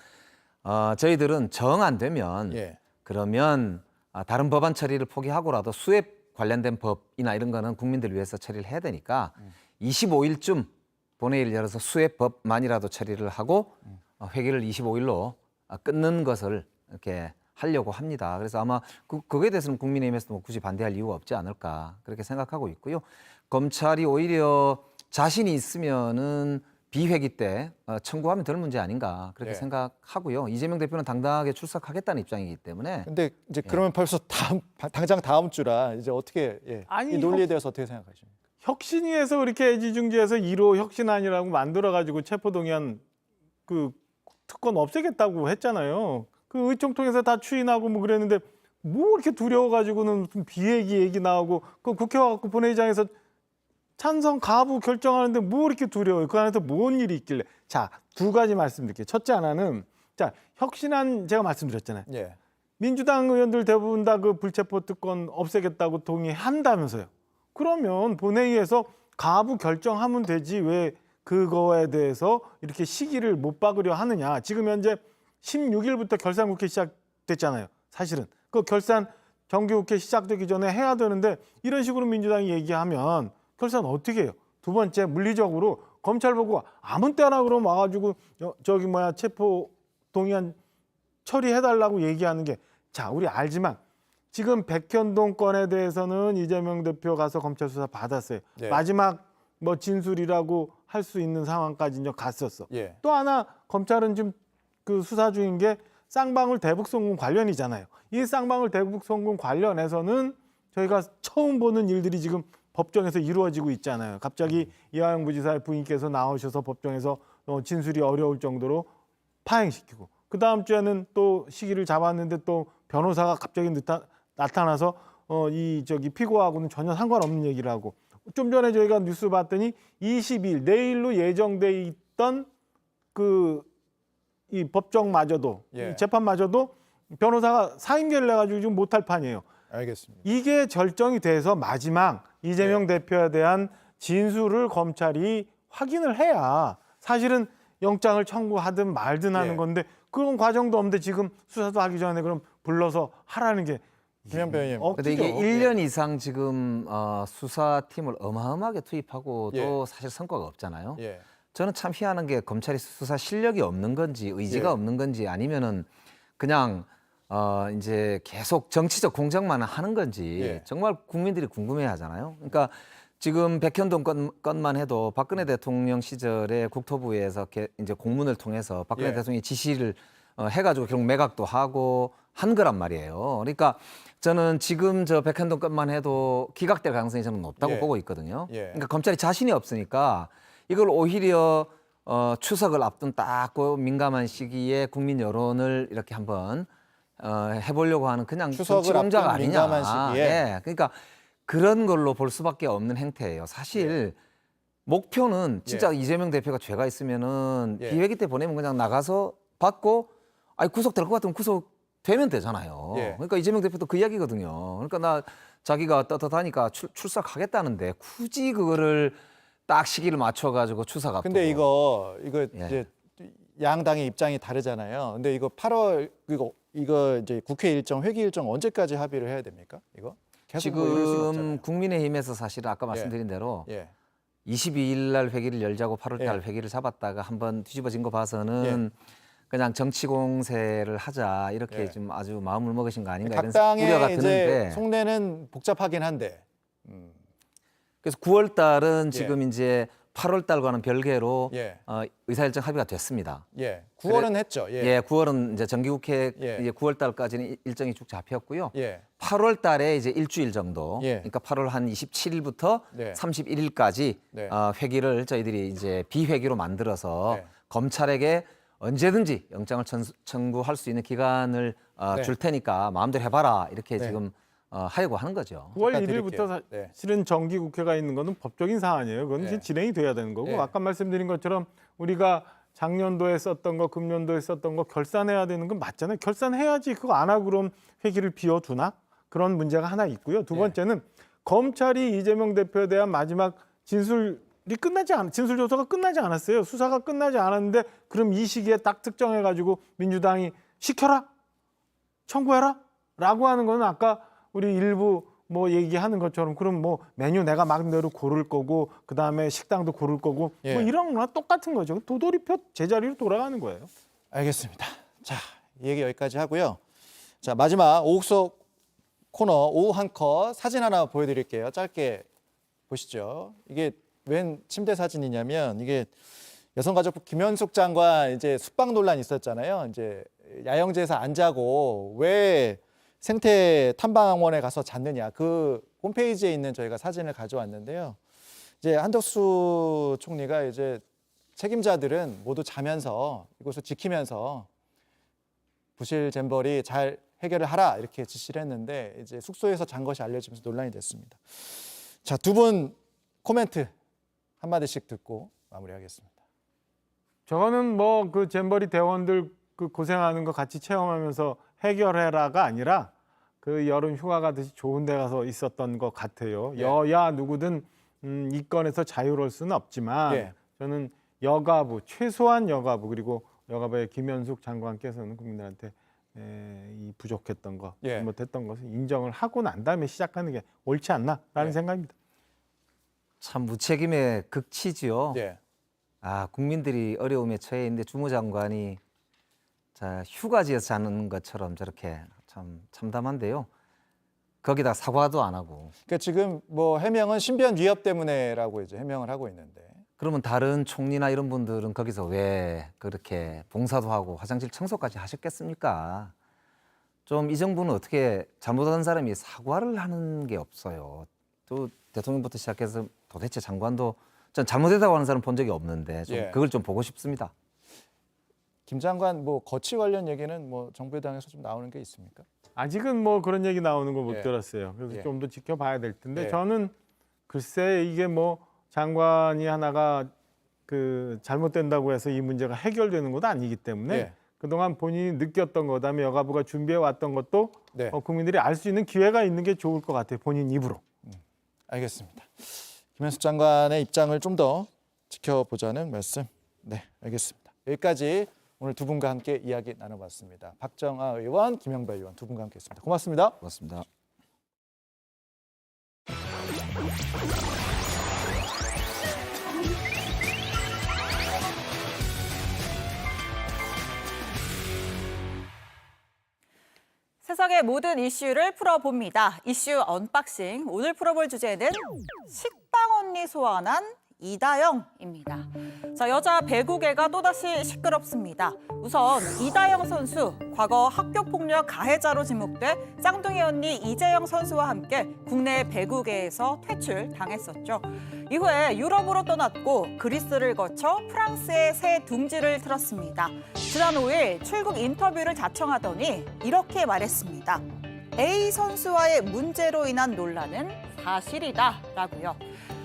저희들은 정 안 되면 예. 그러면 다른 법안 처리를 포기하고라도 수앱 관련된 법이나 이런 거는 국민들 위해서 처리를 해야 되니까 25일쯤 본회의를 열어서 수앱 법만이라도 처리를 하고 회기를 25일로 끊는 것을 이렇게 하려고 합니다. 그래서 아마 그거에 대해서는 국민의힘에서도 뭐 굳이 반대할 이유가 없지 않을까 그렇게 생각하고 있고요. 검찰이 오히려 자신이 있으면은 비회기 때 청구하면 될 문제 아닌가 그렇게 예. 생각하고요. 이재명 대표는 당당하게 출석하겠다는 입장이기 때문에 근데 이제 그러면 벌써 당장 다음 주라 이제 어떻게 아니, 이 논리에 대해서 어떻게 생각하십니까? 혁신위에서 그렇게 애지중지해서 1호 혁신안이라고 만들어가지고 체포동의안 그 특권 없애겠다고 했잖아요. 그 의총통해서 다 추인하고 뭐 그랬는데 뭐 이렇게 두려워가지고는 무슨 비회기 얘기 나오고 그 국회 와갖고 본회의장에서 찬성 가부 결정하는데 뭐 이렇게 두려워요. 그 안에서 뭔 일이 있길래. 자, 두 가지 말씀드릴게요. 첫째 하나는 자 혁신안 제가 말씀드렸잖아요. 예. 민주당 의원들 대부분 다 그 불체포 특권 없애겠다고 동의한다면서요. 그러면 본회의에서 가부 결정하면 되지 왜 그거에 대해서 이렇게 시기를 못 박으려 하느냐. 지금 현재 16일부터 결산국회 시작됐잖아요. 사실은 그 결산 정기국회 시작되기 전에 해야 되는데 이런 식으로 민주당이 얘기하면 결산 어떻게 해요? 두 번째 물리적으로 검찰 보고 아무 때나 그럼 와가지고 체포 동의안 처리해달라고 얘기하는 게 자 우리 알지만 지금 백현동 건에 대해서는 이재명 대표 가서 검찰 수사 받았어요. 네. 마지막 뭐 진술이라고 할 수 있는 상황까지 이제 갔었어. 예. 또 하나 검찰은 지금 그 수사 중인 게 쌍방울 대북송금 관련이잖아요. 이 쌍방울 대북송금 관련해서는 저희가 처음 보는 일들이 지금 법정에서 이루어지고 있잖아요. 갑자기 이화영 부지사의 부인께서 나오셔서 법정에서 진술이 어려울 정도로 파행시키고 그 다음 주에는 또 시기를 잡았는데 또 변호사가 갑자기 나타나서 피고하고는 전혀 상관없는 얘기를 하고 좀 전에 저희가 뉴스 봤더니 22일 내일로 예정돼 있던 이 법정마저도 예. 이 재판마저도 변호사가 사임계를 내가지고 지금 못할 판이에요. 알겠습니다. 이게 절정이 돼서 마지막 이재명 대표에 대한 진술을 검찰이 확인을 해야 사실은 영장을 청구하든 말든 하는 예. 건데 그런 과정도 없는데 지금 수사도 하기 전에 그럼 불러서 하라는 게 김현배 의원님. 근데 이게 1년 이상 지금 수사팀을 어마어마하게 투입하고 또 사실 성과가 없잖아요. 예. 저는 참 희한한 게 검찰이 수사 실력이 없는 건지 의지가 예. 없는 건지 아니면은 그냥 이제 계속 정치적 공작만 하는 건지 예. 정말 국민들이 궁금해하잖아요. 그러니까 지금 백현동 건만 해도 박근혜 대통령 시절에 국토부에서 이제 공문을 통해서 박근혜 예. 대통령이 지시를 해가지고 결국 매각도 하고 한 거란 말이에요. 그러니까 저는 지금 저 백현동 건만 해도 기각될 가능성이 저는 높다고 예. 보고 있거든요. 예. 그러니까 검찰이 자신이 없으니까 이걸 오히려 추석을 앞둔 딱 그 민감한 시기에 국민 여론을 이렇게 한번 해보려고 하는 그냥 추석을 정치 공작 앞둔 아니냐. 민감한 시기에. 예. 그러니까 그런 걸로 볼 수밖에 없는 행태예요. 사실 목표는 진짜 이재명 대표가 죄가 있으면은 예. 기회기 때 보내면 그냥 나가서 받고 아니 구속될 것 같으면 구속되면 되잖아요. 예. 그러니까 이재명 대표도 그 이야기거든요. 그러니까 나 자기가 떳떳하니까 출석하겠다는데 굳이 그거를 딱 시기를 맞춰가지고 추석 앞두고. 근데 이거 예. 이제 양당의 입장이 다르잖아요. 근데 이거 8월 이거 이제 국회 일정 회기 일정 언제까지 합의를 해야 됩니까? 이거 계속 뭐 이럴 수는 지금 없잖아요. 국민의힘에서 사실 아까 말씀드린 대로 예. 22일 날 회기를 열자고 8월 달 예. 회기를 잡았다가 한번 뒤집어진 거 봐서는 그냥 정치 공세를 하자 이렇게 예. 좀 아주 마음을 먹으신 거 아닌가 각 이런 당의 우려가 이제 드는데 속내는 복잡하긴 한데. 그래서 9월 달은 예. 지금 이제 8월 달과는 별개로 예. 의사일정 합의가 됐습니다. 예. 9월은 했죠. 예. 예, 9월은 이제 정기국회 예. 이제 9월 달까지는 일정이 쭉 잡혔고요. 예. 8월 달에 이제 일주일 정도, 예. 그러니까 8월 한 27일부터 네. 31일까지 네. 회기를 저희들이 이제 비회기로 만들어서 네. 검찰에게 언제든지 영장을 청구할 수 있는 기간을 네. 줄 테니까 마음대로 해봐라 이렇게 네. 지금 하려고 하는 거죠. 9월 잠깐 1일부터 드릴게요. 네. 사실은 정기국회가 있는 것은 법적인 사안이에요. 그건 이제 네. 진행이 돼야 되는 거고 네. 아까 말씀드린 것처럼 우리가 작년도에 썼던 거, 금년도에 썼던 거 결산해야 되는 건 맞잖아요. 결산해야지 그거 안 하고 그럼 회기를 비워두나? 그런 문제가 하나 있고요. 두 번째는 검찰이 이재명 대표에 대한 마지막 진술 조사가 끝나지 않았어요. 수사가 끝나지 않았는데 그럼 이 시기에 딱 특정해가지고 민주당이 시켜라, 청구해라, 라고 하는 거는 아까 우리 일부 뭐 얘기하는 것처럼 그럼 뭐 메뉴 내가 마음대로 고를 거고 그 다음에 식당도 고를 거고 예. 뭐 이런 거랑 똑같은 거죠. 도돌이표 제자리로 돌아가는 거예요. 알겠습니다. 자, 이 얘기 여기까지 하고요. 자, 마지막 오국소 코너 오후 한 컷 사진 하나 보여드릴게요. 짧게 보시죠. 이게 웬 침대 사진이냐면 이게 여성가족부 김현숙 장관 이제 숙박 논란 있었잖아요. 이제 야영제에서 안 자고 왜 생태 탐방원에 가서 잤느냐. 그 홈페이지에 있는 저희가 사진을 가져왔는데요. 이제 한덕수 총리가 이제 책임자들은 모두 자면서 이곳을 지키면서 부실 잼버리 잘 해결을 하라 이렇게 지시를 했는데 이제 숙소에서 잔 것이 알려지면서 논란이 됐습니다. 자, 두 분 코멘트 한마디씩 듣고 마무리하겠습니다. 저거는 뭐 그 잼버리 대원들 그 고생하는 거 같이 체험하면서 해결해라가 아니라 그 여름 휴가 가듯이 좋은 데 가서 있었던 것 같아요. 예. 여야 누구든 이 건에서 자유로울 수는 없지만 예. 저는 여가부, 최소한 여가부 그리고 여가부의 김현숙 장관께서는 국민들한테 이 부족했던 거, 예. 잘못했던 것을 인정을 하고 난 다음에 시작하는 게 옳지 않나라는 예. 생각입니다. 참 무책임의 극치지요. 예. 국민들이 어려움에 처해 있는데 주무장관이 휴가지에서 자는 것처럼 저렇게 참 참담한데요. 거기다 사과도 안 하고. 그러니까 지금 뭐 해명은 신변 위협 때문에라고 이제 해명을 하고 있는데. 그러면 다른 총리나 이런 분들은 거기서 왜 그렇게 봉사도 하고 화장실 청소까지 하셨겠습니까? 좀 이 정부는 어떻게 잘못한 사람이 사과를 하는 게 없어요. 또 대통령부터 시작해서 도대체 장관도 전 잘못했다고 하는 사람 본 적이 없는데 좀 예. 그걸 좀 보고 싶습니다. 김 장관 뭐 거치 관련 얘기는 뭐 정부 여당에서 좀 나오는 게 있습니까? 아직은 뭐 그런 얘기 나오는 거 못 예. 들었어요. 그래서 예. 좀 더 지켜봐야 될 텐데 예. 저는 글쎄 이게 뭐 장관이 하나가 그 잘못된다고 해서 이 문제가 해결되는 것도 아니기 때문에 예. 그동안 본인이 느꼈던 거, 그다음에 여가부가 준비해 왔던 것도 네. 국민들이 알 수 있는 기회가 있는 게 좋을 것 같아요. 본인 입으로. 알겠습니다. 김현숙 장관의 입장을 좀 더 지켜보자는 말씀. 네, 알겠습니다. 여기까지 오늘 두 분과 함께 이야기 나눠봤습니다. 박정아 의원, 김영배 의원 두 분과 함께했습니다. 고맙습니다. 고맙습니다. 세상의 모든 이슈를 풀어봅니다. 이슈 언박싱. 오늘 풀어볼 주제는 식빵 언니 소환한 이다영입니다. 자, 여자 배구계가 또다시 시끄럽습니다. 우선 이다영 선수, 과거 학교폭력 가해자로 지목돼 쌍둥이 언니 이재영 선수와 함께 국내 배구계에서 퇴출당했었죠. 이후에 유럽으로 떠났고 그리스를 거쳐 프랑스에 새 둥지를 틀었습니다. 지난 5일 출국 인터뷰를 자청하더니 이렇게 말했습니다. A 선수와의 문제로 인한 논란은 사실이다라고요.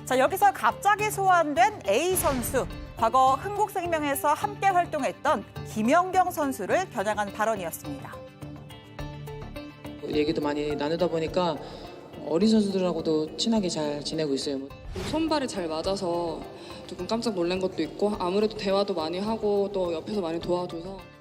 자, 여기서 갑자기 소환된 A 선수, 과거 흥국생명에서 함께 활동했던 김연경 선수를 겨냥한 발언이었습니다. 얘기도 많이 나누다 보니까 어린 선수들하고도 친하게 잘 지내고 있어요. 손발이 잘 맞아서 조금 깜짝 놀란 것도 있고 아무래도 대화도 많이 하고 또 옆에서 많이 도와줘서.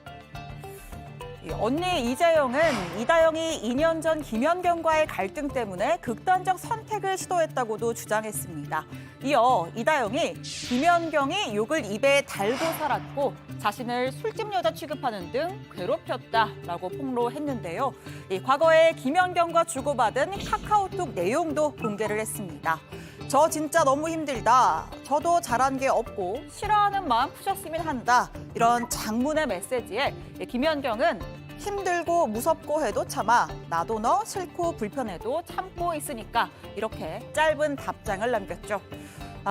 언니 이재영은 이다영이 2년 전 김연경과의 갈등 때문에 극단적 선택을 시도했다고도 주장했습니다. 이어 이다영이 김연경이 욕을 입에 달고 살았고 자신을 술집 여자 취급하는 등 괴롭혔다라고 폭로했는데요. 과거에 김연경과 주고받은 카카오톡 내용도 공개를 했습니다. 저 진짜 너무 힘들다. 저도 잘한 게 없고 싫어하는 마음 푸셨으면 한다. 이런 장문의 메시지에 김연경은 힘들고 무섭고 해도 참아. 나도 너 싫고 불편해도 참고 있으니까 이렇게 짧은 답장을 남겼죠.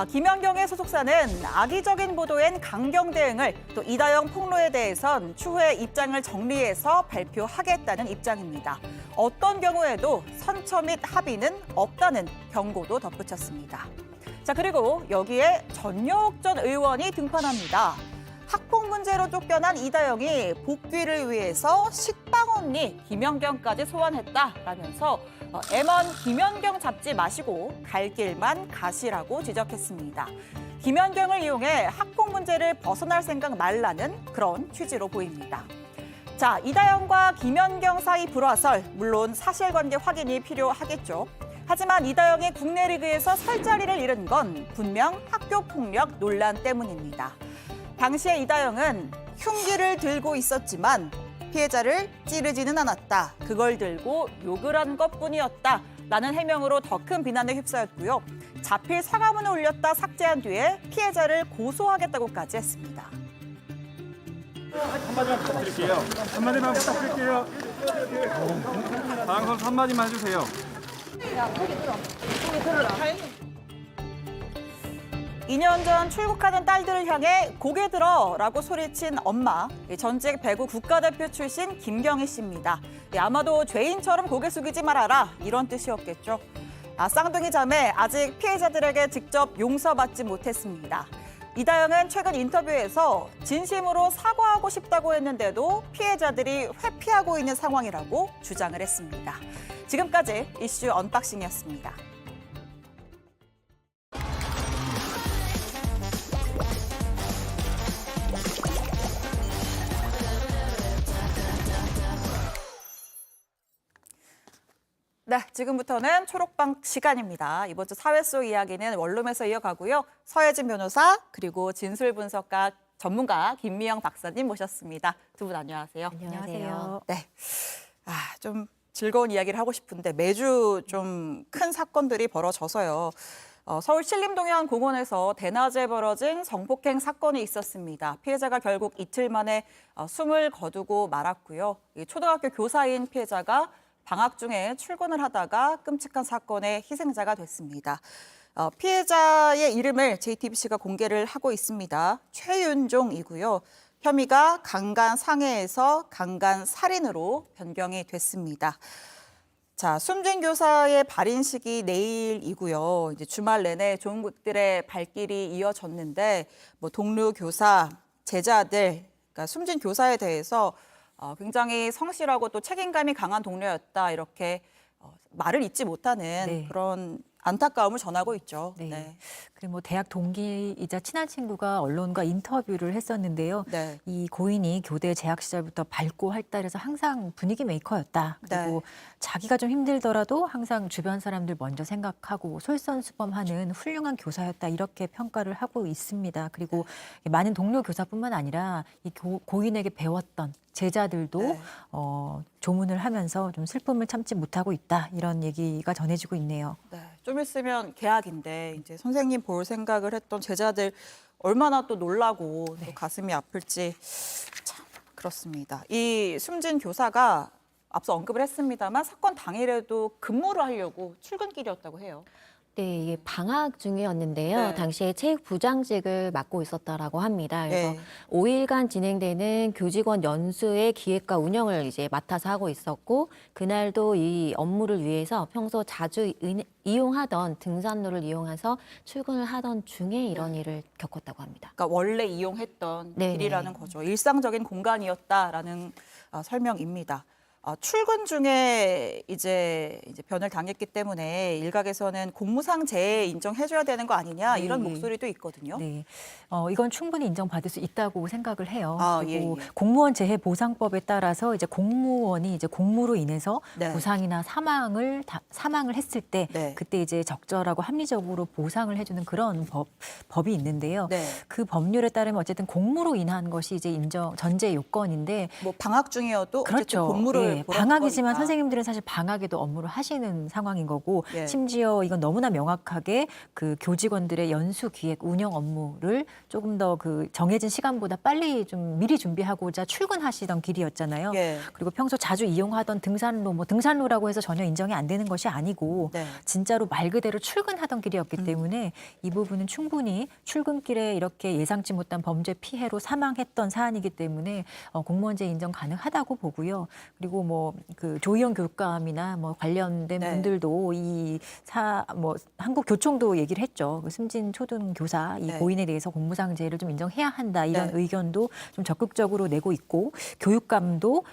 김연경의 소속사는 악의적인 보도엔 강경 대응을, 또 이다영 폭로에 대해선 추후에 입장을 정리해서 발표하겠다는 입장입니다. 어떤 경우에도 선처 및 합의는 없다는 경고도 덧붙였습니다. 자, 그리고 여기에 전효옥 전 의원이 등판합니다. 학폭 문제로 쫓겨난 이다영이 복귀를 위해서 식빵 언니 김연경까지 소환했다라면서 M1 김연경 잡지 마시고 갈 길만 가시라고 지적했습니다. 김연경을 이용해 학폭 문제를 벗어날 생각 말라는 그런 취지로 보입니다. 자, 이다영과 김연경 사이 불화설, 물론 사실관계 확인이 필요하겠죠. 하지만 이다영이 국내 리그에서 설 자리를 잃은 건 분명 학교폭력 논란 때문입니다. 당시에 이다영은 흉기를 들고 있었지만 피해자를 찌르지는 않았다. 그걸 들고 욕을 한 것뿐이었다. 라는 해명으로 더 큰 비난에 휩싸였고요. 자필 사과문을 올렸다 삭제한 뒤에 피해자를 고소하겠다고까지 했습니다. 한마디만 부탁드릴게요. 한마디만 부탁드릴게요. 다음 선수 한마디만 해주세요. 야, 거기 들어. 거기 들어라. 2년 전 출국하는 딸들을 향해 고개 들어라고 소리친 엄마, 전직 배구 국가대표 출신 김경희 씨입니다. 아마도 죄인처럼 고개 숙이지 말아라 이런 뜻이었겠죠. 쌍둥이 자매 아직 피해자들에게 직접 용서받지 못했습니다. 이다영은 최근 인터뷰에서 진심으로 사과하고 싶다고 했는데도 피해자들이 회피하고 있는 상황이라고 주장을 했습니다. 지금까지 이슈 언박싱이었습니다. 네, 지금부터는 초록방 시간입니다. 이번 주 사회 속 이야기는 원룸에서 이어가고요. 서혜진 변호사 그리고 진술분석가 전문가 김미영 박사님 모셨습니다. 두 분 안녕하세요. 안녕하세요. 네, 좀 즐거운 이야기를 하고 싶은데 매주 좀 큰 사건들이 벌어져서요. 서울 신림동의 한 공원에서 대낮에 벌어진 성폭행 사건이 있었습니다. 피해자가 결국 이틀 만에 숨을 거두고 말았고요. 초등학교 교사인 피해자가 방학 중에 출근을 하다가 끔찍한 사건의 희생자가 됐습니다. 피해자의 이름을 JTBC가 공개를 하고 있습니다. 최윤종이고요. 혐의가 강간 상해에서 강간 살인으로 변경이 됐습니다. 자, 숨진 교사의 발인식이 내일이고요. 이제 주말 내내 조문객들의 발길이 이어졌는데 동료 교사, 제자들, 그러니까 숨진 교사에 대해서 굉장히 성실하고 또 책임감이 강한 동료였다 이렇게 말을 잇지 못하는 네. 그런 안타까움을 전하고 있죠. 네. 그리고 뭐 대학 동기이자 친한 친구가 언론과 인터뷰를 했었는데요. 네. 이 고인이 교대 재학 시절부터 밝고 활달해서 항상 분위기 메이커였다. 그리고 네. 자기가 좀 힘들더라도 항상 주변 사람들 먼저 생각하고 솔선수범하는 훌륭한 교사였다. 이렇게 평가를 하고 있습니다. 그리고 많은 동료 교사뿐만 아니라 이 고인에게 배웠던 제자들도 네. 조문을 하면서 좀 슬픔을 참지 못하고 있다. 이런 얘기가 전해지고 있네요. 네, 좀 있으면 개학인데 이제 선생님 볼 생각을 했던 제자들 얼마나 또 놀라고 또 가슴이 아플지 참 그렇습니다. 이 숨진 교사가 앞서 언급을 했습니다만 사건 당일에도 근무를 하려고 출근길이었다고 해요. 네, 이게 방학 중이었는데요. 네. 당시에 체육부장직을 맡고 있었다라고 합니다. 그래서 네. 5일간 진행되는 교직원 연수의 기획과 운영을 이제 맡아서 하고 있었고, 그날도 이 업무를 위해서 평소 자주 이용하던 등산로를 이용해서 출근을 하던 중에 이런 일을 겪었다고 합니다. 그러니까 원래 이용했던 네네. 길이라는 거죠. 일상적인 공간이었다라는 설명입니다. 출근 중에 이제 변을 당했기 때문에 일각에서는 공무상재해 인정해줘야 되는 거 아니냐 이런 네. 목소리도 있거든요. 네, 이건 충분히 인정받을 수 있다고 생각을 해요. 그리고 예. 공무원 재해 보상법에 따라서 이제 공무원이 이제 공무로 인해서 네. 부상이나 사망을 했을 때 네. 그때 이제 적절하고 합리적으로 보상을 해주는 그런 법이 있는데요. 네. 그 법률에 따르면 어쨌든 공무로 인한 것이 이제 전제 요건인데 뭐 방학 중이어도 어쨌든 그렇죠. 공무를 예, 보라는 방학이지만 거니까. 선생님들은 사실 방학에도 업무를 하시는 상황인 거고 예. 심지어 이건 너무나 명확하게 그 교직원들의 연수 기획 운영 업무를 조금 더 그 정해진 시간보다 빨리 좀 미리 준비하고자 출근하시던 길이었잖아요. 예. 그리고 평소 자주 이용하던 등산로 뭐 등산로라고 해서 전혀 인정이 안 되는 것이 아니고 네. 진짜로 말 그대로 출근하던 길이었기 때문에 이 부분은 충분히 출근길에 이렇게 예상치 못한 범죄 피해로 사망했던 사안이기 때문에 공무원죄 인정 가능하다고 보고요. 그리고 뭐 그 조희영 교감이나 뭐 관련된 네. 분들도 한국교총도 얘기를 했죠. 그 숨진 초등 교사 이 네. 고인에 대해서 공무상재해를 좀 인정해야 한다 이런 네. 의견도 좀 적극적으로 내고 있고 교육감도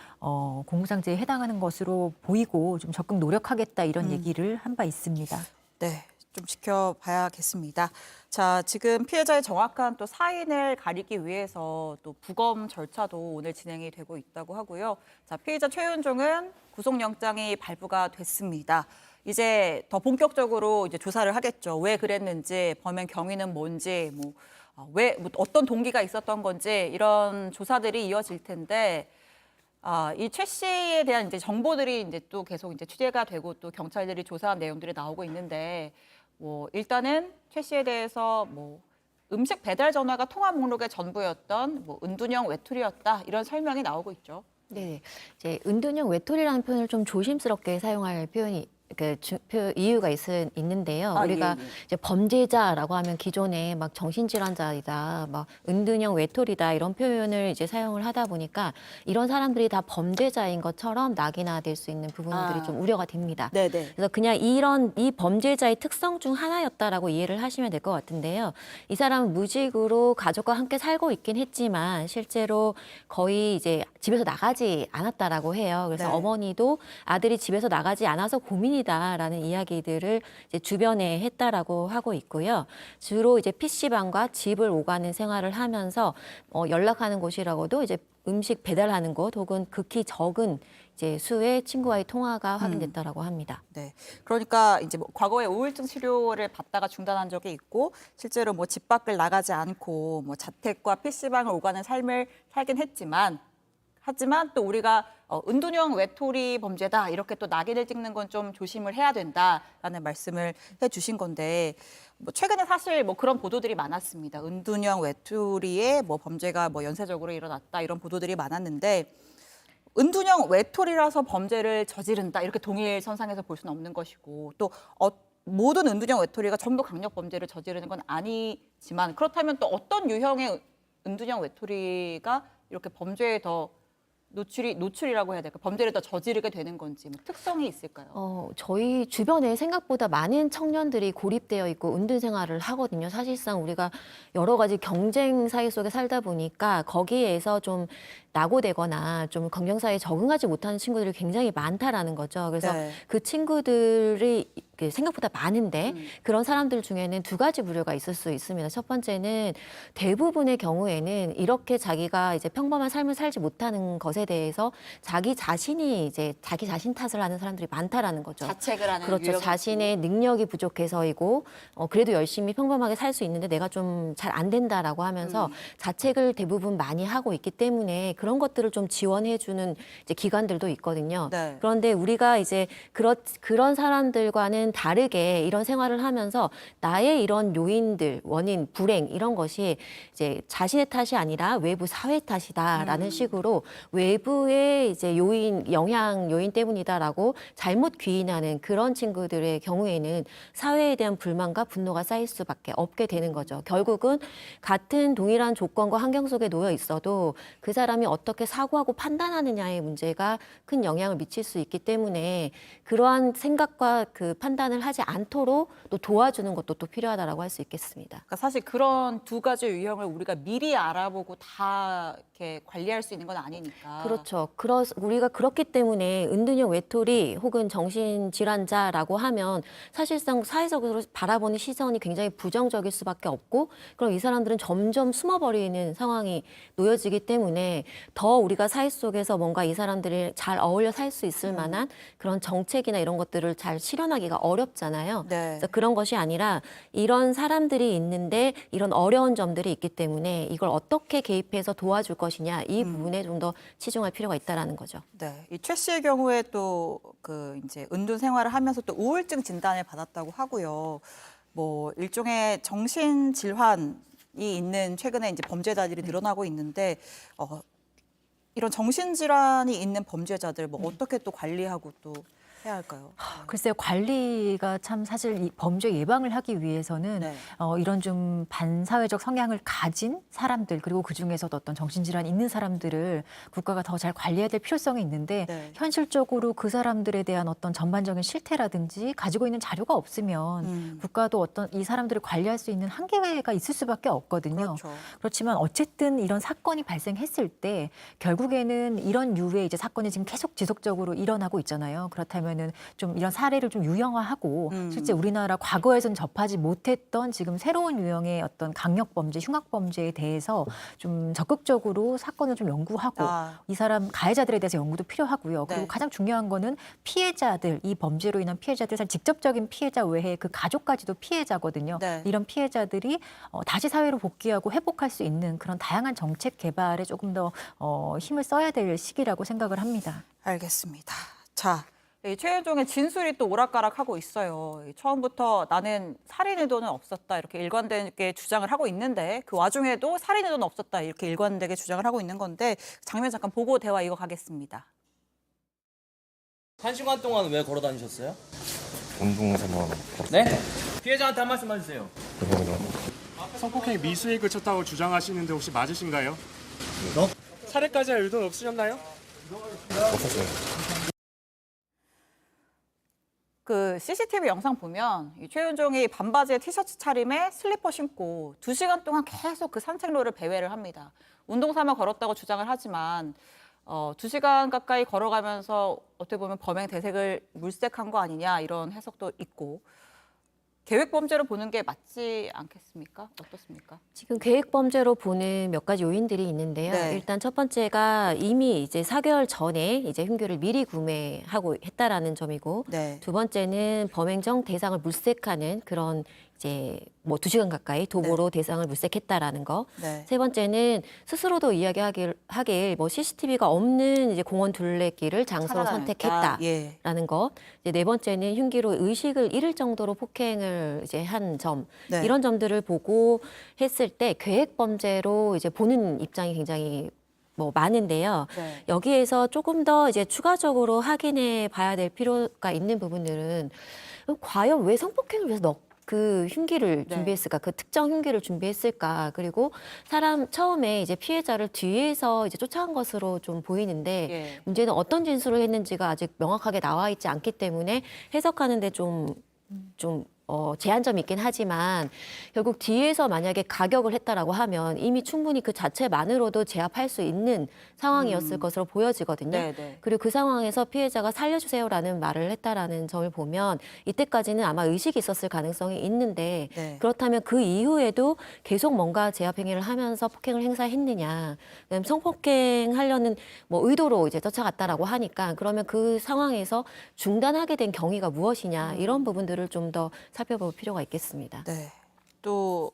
공무상재해에 해당하는 것으로 보이고 좀 적극 노력하겠다 이런 얘기를 한 바 있습니다. 네, 좀 지켜봐야겠습니다. 자, 지금 피해자의 정확한 또 사인을 가리기 위해서 또 부검 절차도 오늘 진행이 되고 있다고 하고요. 자, 피해자 최윤종은 구속영장이 발부가 됐습니다. 이제 더 본격적으로 이제 조사를 하겠죠. 왜 그랬는지, 범행 경위는 뭔지, 어떤 동기가 있었던 건지 이런 조사들이 이어질 텐데. 이 최 씨에 대한 이제 정보들이 이제 또 계속 이제 취재가 되고 또 경찰들이 조사한 내용들이 나오고 있는데 일단은 최 씨에 대해서 음식 배달 전화가 통화 목록의 전부였던 은둔형 외톨이였다 이런 설명이 나오고 있죠. 네, 이제 은둔형 외톨이라는 표현을 좀 조심스럽게 사용할 표현이 이유가 있는데요. 우리가 예. 이제 범죄자라고 하면 기존에 막 정신질환자이다, 막 은둔형 외톨이다 이런 표현을 이제 사용을 하다 보니까 이런 사람들이 다 범죄자인 것처럼 낙인화될 수 있는 부분들이 좀 우려가 됩니다. 네네. 그래서 그냥 이 범죄자의 특성 중 하나였다라고 이해를 하시면 될 것 같은데요. 이 사람은 무직으로 가족과 함께 살고 있긴 했지만 실제로 거의 이제 집에서 나가지 않았다라고 해요. 그래서 네. 어머니도 아들이 집에서 나가지 않아서 고민이다라는 이야기들을 이제 주변에 했다라고 하고 있고요. 주로 이제 PC방과 집을 오가는 생활을 하면서 연락하는 곳이라고도 이제 음식 배달하는 곳 혹은 극히 적은 이제 수의 친구와의 통화가 확인됐다라고 합니다. 네, 그러니까 이제 과거에 우울증 치료를 받다가 중단한 적이 있고 실제로 집 밖을 나가지 않고 자택과 PC방을 오가는 삶을 살긴 하지만 또 우리가 은둔형 외톨이 범죄다 이렇게 또 낙인을 찍는 건 좀 조심을 해야 된다라는 말씀을 해주신 건데 최근에 사실 그런 보도들이 많았습니다. 은둔형 외톨이의 범죄가 연쇄적으로 일어났다 이런 보도들이 많았는데 은둔형 외톨이라서 범죄를 저지른다 이렇게 동일 선상에서 볼 수는 없는 것이고 또 모든 은둔형 외톨이가 전부 강력 범죄를 저지르는 건 아니지만 그렇다면 또 어떤 유형의 은둔형 외톨이가 이렇게 범죄에 더 노출이라고 해야 될까? 범죄를 더 저지르게 되는 건지 뭐 특성이 있을까요? 저희 주변에 생각보다 많은 청년들이 고립되어 있고 은둔 생활을 하거든요. 사실상 우리가 여러 가지 경쟁 사회 속에 살다 보니까 거기에서 좀 낙오되거나 좀 경쟁사회에 적응하지 못하는 친구들이 굉장히 많다라는 거죠. 그래서 네. 그 친구들이 생각보다 많은데 그런 사람들 중에는 두 가지 부류가 있을 수 있습니다. 첫 번째는 대부분의 경우에는 이렇게 자기가 이제 평범한 삶을 살지 못하는 것에 대해서 자기 자신이 이제 자기 자신 탓을 하는 사람들이 많다라는 거죠. 자책을 하는 그렇죠. 유형이 자신의 능력이 부족해서이고 그래도 열심히 평범하게 살 수 있는데 내가 좀 잘 안 된다라고 하면서 자책을 대부분 많이 하고 있기 때문에 그런 것들을 좀 지원해주는 이제 기관들도 있거든요. 네. 그런데 우리가 이제 그런 사람들과는 다르게 이런 생활을 하면서 나의 이런 요인들, 원인, 불행 이런 것이 이제 자신의 탓이 아니라 외부 사회 탓이다라는 식으로 외부의 이제 영향 요인 때문이다라고 잘못 귀인하는 그런 친구들의 경우에는 사회에 대한 불만과 분노가 쌓일 수밖에 없게 되는 거죠. 결국은 같은 동일한 조건과 환경 속에 놓여 있어도 그 사람이 어떻게 사고하고 판단하느냐의 문제가 큰 영향을 미칠 수 있기 때문에 그러한 생각과 그 판단을 하지 않도록 또 도와주는 것도 또 필요하다라고 할 수 있겠습니다. 그러니까 사실 그런 두 가지 유형을 우리가 미리 알아보고 다 이렇게 관리할 수 있는 건 아니니까. 그렇죠. 우리가 그렇기 때문에 은둔형 외톨이 혹은 정신질환자라고 하면 사실상 사회적으로 바라보는 시선이 굉장히 부정적일 수밖에 없고 그럼 이 사람들은 점점 숨어버리는 상황이 놓여지기 때문에 더 우리가 사회 속에서 뭔가 이 사람들이 잘 어울려 살 수 있을 만한 그런 정책이나 이런 것들을 잘 실현하기가 어렵잖아요. 네. 그래서 그런 것이 아니라 이런 사람들이 있는데 이런 어려운 점들이 있기 때문에 이걸 어떻게 개입해서 도와줄 것이냐 이 부분에 좀 더 치중할 필요가 있다라는 거죠. 네, 이 최 씨의 경우에 또 그 이제 은둔 생활을 하면서 또 우울증 진단을 받았다고 하고요. 뭐 일종의 정신 질환이 있는 최근에 이제 범죄자들이 늘어나고 있는데 이런 정신 질환이 있는 범죄자들 뭐 어떻게 또 관리하고 또 해야 할까요? 글쎄요, 관리가 참 사실 이 범죄 예방을 하기 위해서는 네. 이런 좀 반사회적 성향을 가진 사람들 그리고 그 중에서도 어떤 정신질환이 있는 사람들을 국가가 더 잘 관리해야 될 필요성이 있는데 네. 현실적으로 그 사람들에 대한 어떤 전반적인 실태라든지 가지고 있는 자료가 없으면 국가도 어떤 이 사람들을 관리할 수 있는 한계가 있을 수밖에 없거든요. 그렇죠. 그렇지만 어쨌든 이런 사건이 발생했을 때 결국에는 이런 유의 이제 사건이 지금 계속 지속적으로 일어나고 있잖아요. 그렇다면은 좀 이런 사례를 좀 유형화하고 실제 우리나라 과거에선 접하지 못했던 지금 새로운 유형의 어떤 강력 범죄, 흉악 범죄에 대해서 좀 적극적으로 사건을 좀 연구하고 이 사람 가해자들에 대해서 연구도 필요하고요. 그리고 네. 가장 중요한 거는 피해자들, 이 범죄로 인한 피해자들, 사실 직접적인 피해자 외에 그 가족까지도 피해자거든요. 네. 이런 피해자들이 다시 사회로 복귀하고 회복할 수 있는 그런 다양한 정책 개발에 조금 더 힘을 써야 될 시기라고 생각을 합니다. 알겠습니다. 자, 이 최현종의 진술이 또 오락가락하고 있어요. 처음부터 나는 살인 의도는 없었다 이렇게 일관되게 주장을 하고 있는데 그 와중에도 살인 의도는 없었다 이렇게 일관되게 주장을 하고 있는 건데 장면 잠깐 보고 대화 이어가겠습니다. 1시간 동안 왜 걸어 다니셨어요? 운동에서만 네? 피해자한테 한 말씀 해주세요. 성폭행 미수에 그쳤다고 주장하시는데 혹시 맞으신가요? 살해까지 할 의도는 없으셨나요? 없었어요. 그 CCTV 영상 보면 이 최윤종이 반바지에 티셔츠 차림에 슬리퍼 신고 2시간 동안 계속 그 산책로를 배회를 합니다. 운동 삼아 걸었다고 주장을 하지만 2시간 가까이 걸어가면서 어떻게 보면 범행 대책을 물색한 거 아니냐 이런 해석도 있고 계획 범죄로 보는 게 맞지 않겠습니까? 어떻습니까? 지금 계획 범죄로 보는 몇 가지 요인들이 있는데요. 네. 일단 첫 번째가 이미 이제 4개월 전에 이제 흉기를 미리 구매하고 했다라는 점이고, 네. 두 번째는 범행정 대상을 물색하는 그런 이제 뭐 2시간 가까이 도보로 대상을 물색했다라는 거. 네. 세 번째는 스스로도 이야기하길 뭐 CCTV가 없는 이제 공원 둘레길을 장소로 선택했다라는 예. 것. 이제 네 번째는 흉기로 의식을 잃을 정도로 폭행을 이제 한 점. 네. 이런 점들을 보고 했을 때 계획 범죄로 이제 보는 입장이 굉장히 뭐 많은데요. 네. 여기에서 조금 더 이제 추가적으로 확인해 봐야 될 필요가 있는 부분들은 과연 왜 성폭행을 위해서 그 흉기를 네. 준비했을까, 그 특정 흉기를 준비했을까, 그리고 처음에 이제 피해자를 뒤에서 이제 쫓아간 것으로 좀 보이는데 예. 문제는 어떤 진술을 했는지가 아직 명확하게 나와 있지 않기 때문에 해석하는데 좀 제한점이 있긴 하지만 결국 뒤에서 만약에 가격을 했다라고 하면 이미 충분히 그 자체만으로도 제압할 수 있는 상황이었을 것으로 보여지거든요. 네네. 그리고 그 상황에서 피해자가 살려주세요라는 말을 했다라는 점을 보면 이때까지는 아마 의식이 있었을 가능성이 있는데 네. 그렇다면 그 이후에도 계속 뭔가 제압 행위를 하면서 폭행을 행사했느냐, 그다음에 성폭행하려는 뭐 의도로 이제 쫓아갔다라고 하니까 그러면 그 상황에서 중단하게 된 경위가 무엇이냐 이런 부분들을 좀 더 살펴볼 필요가 있겠습니다. 네. 또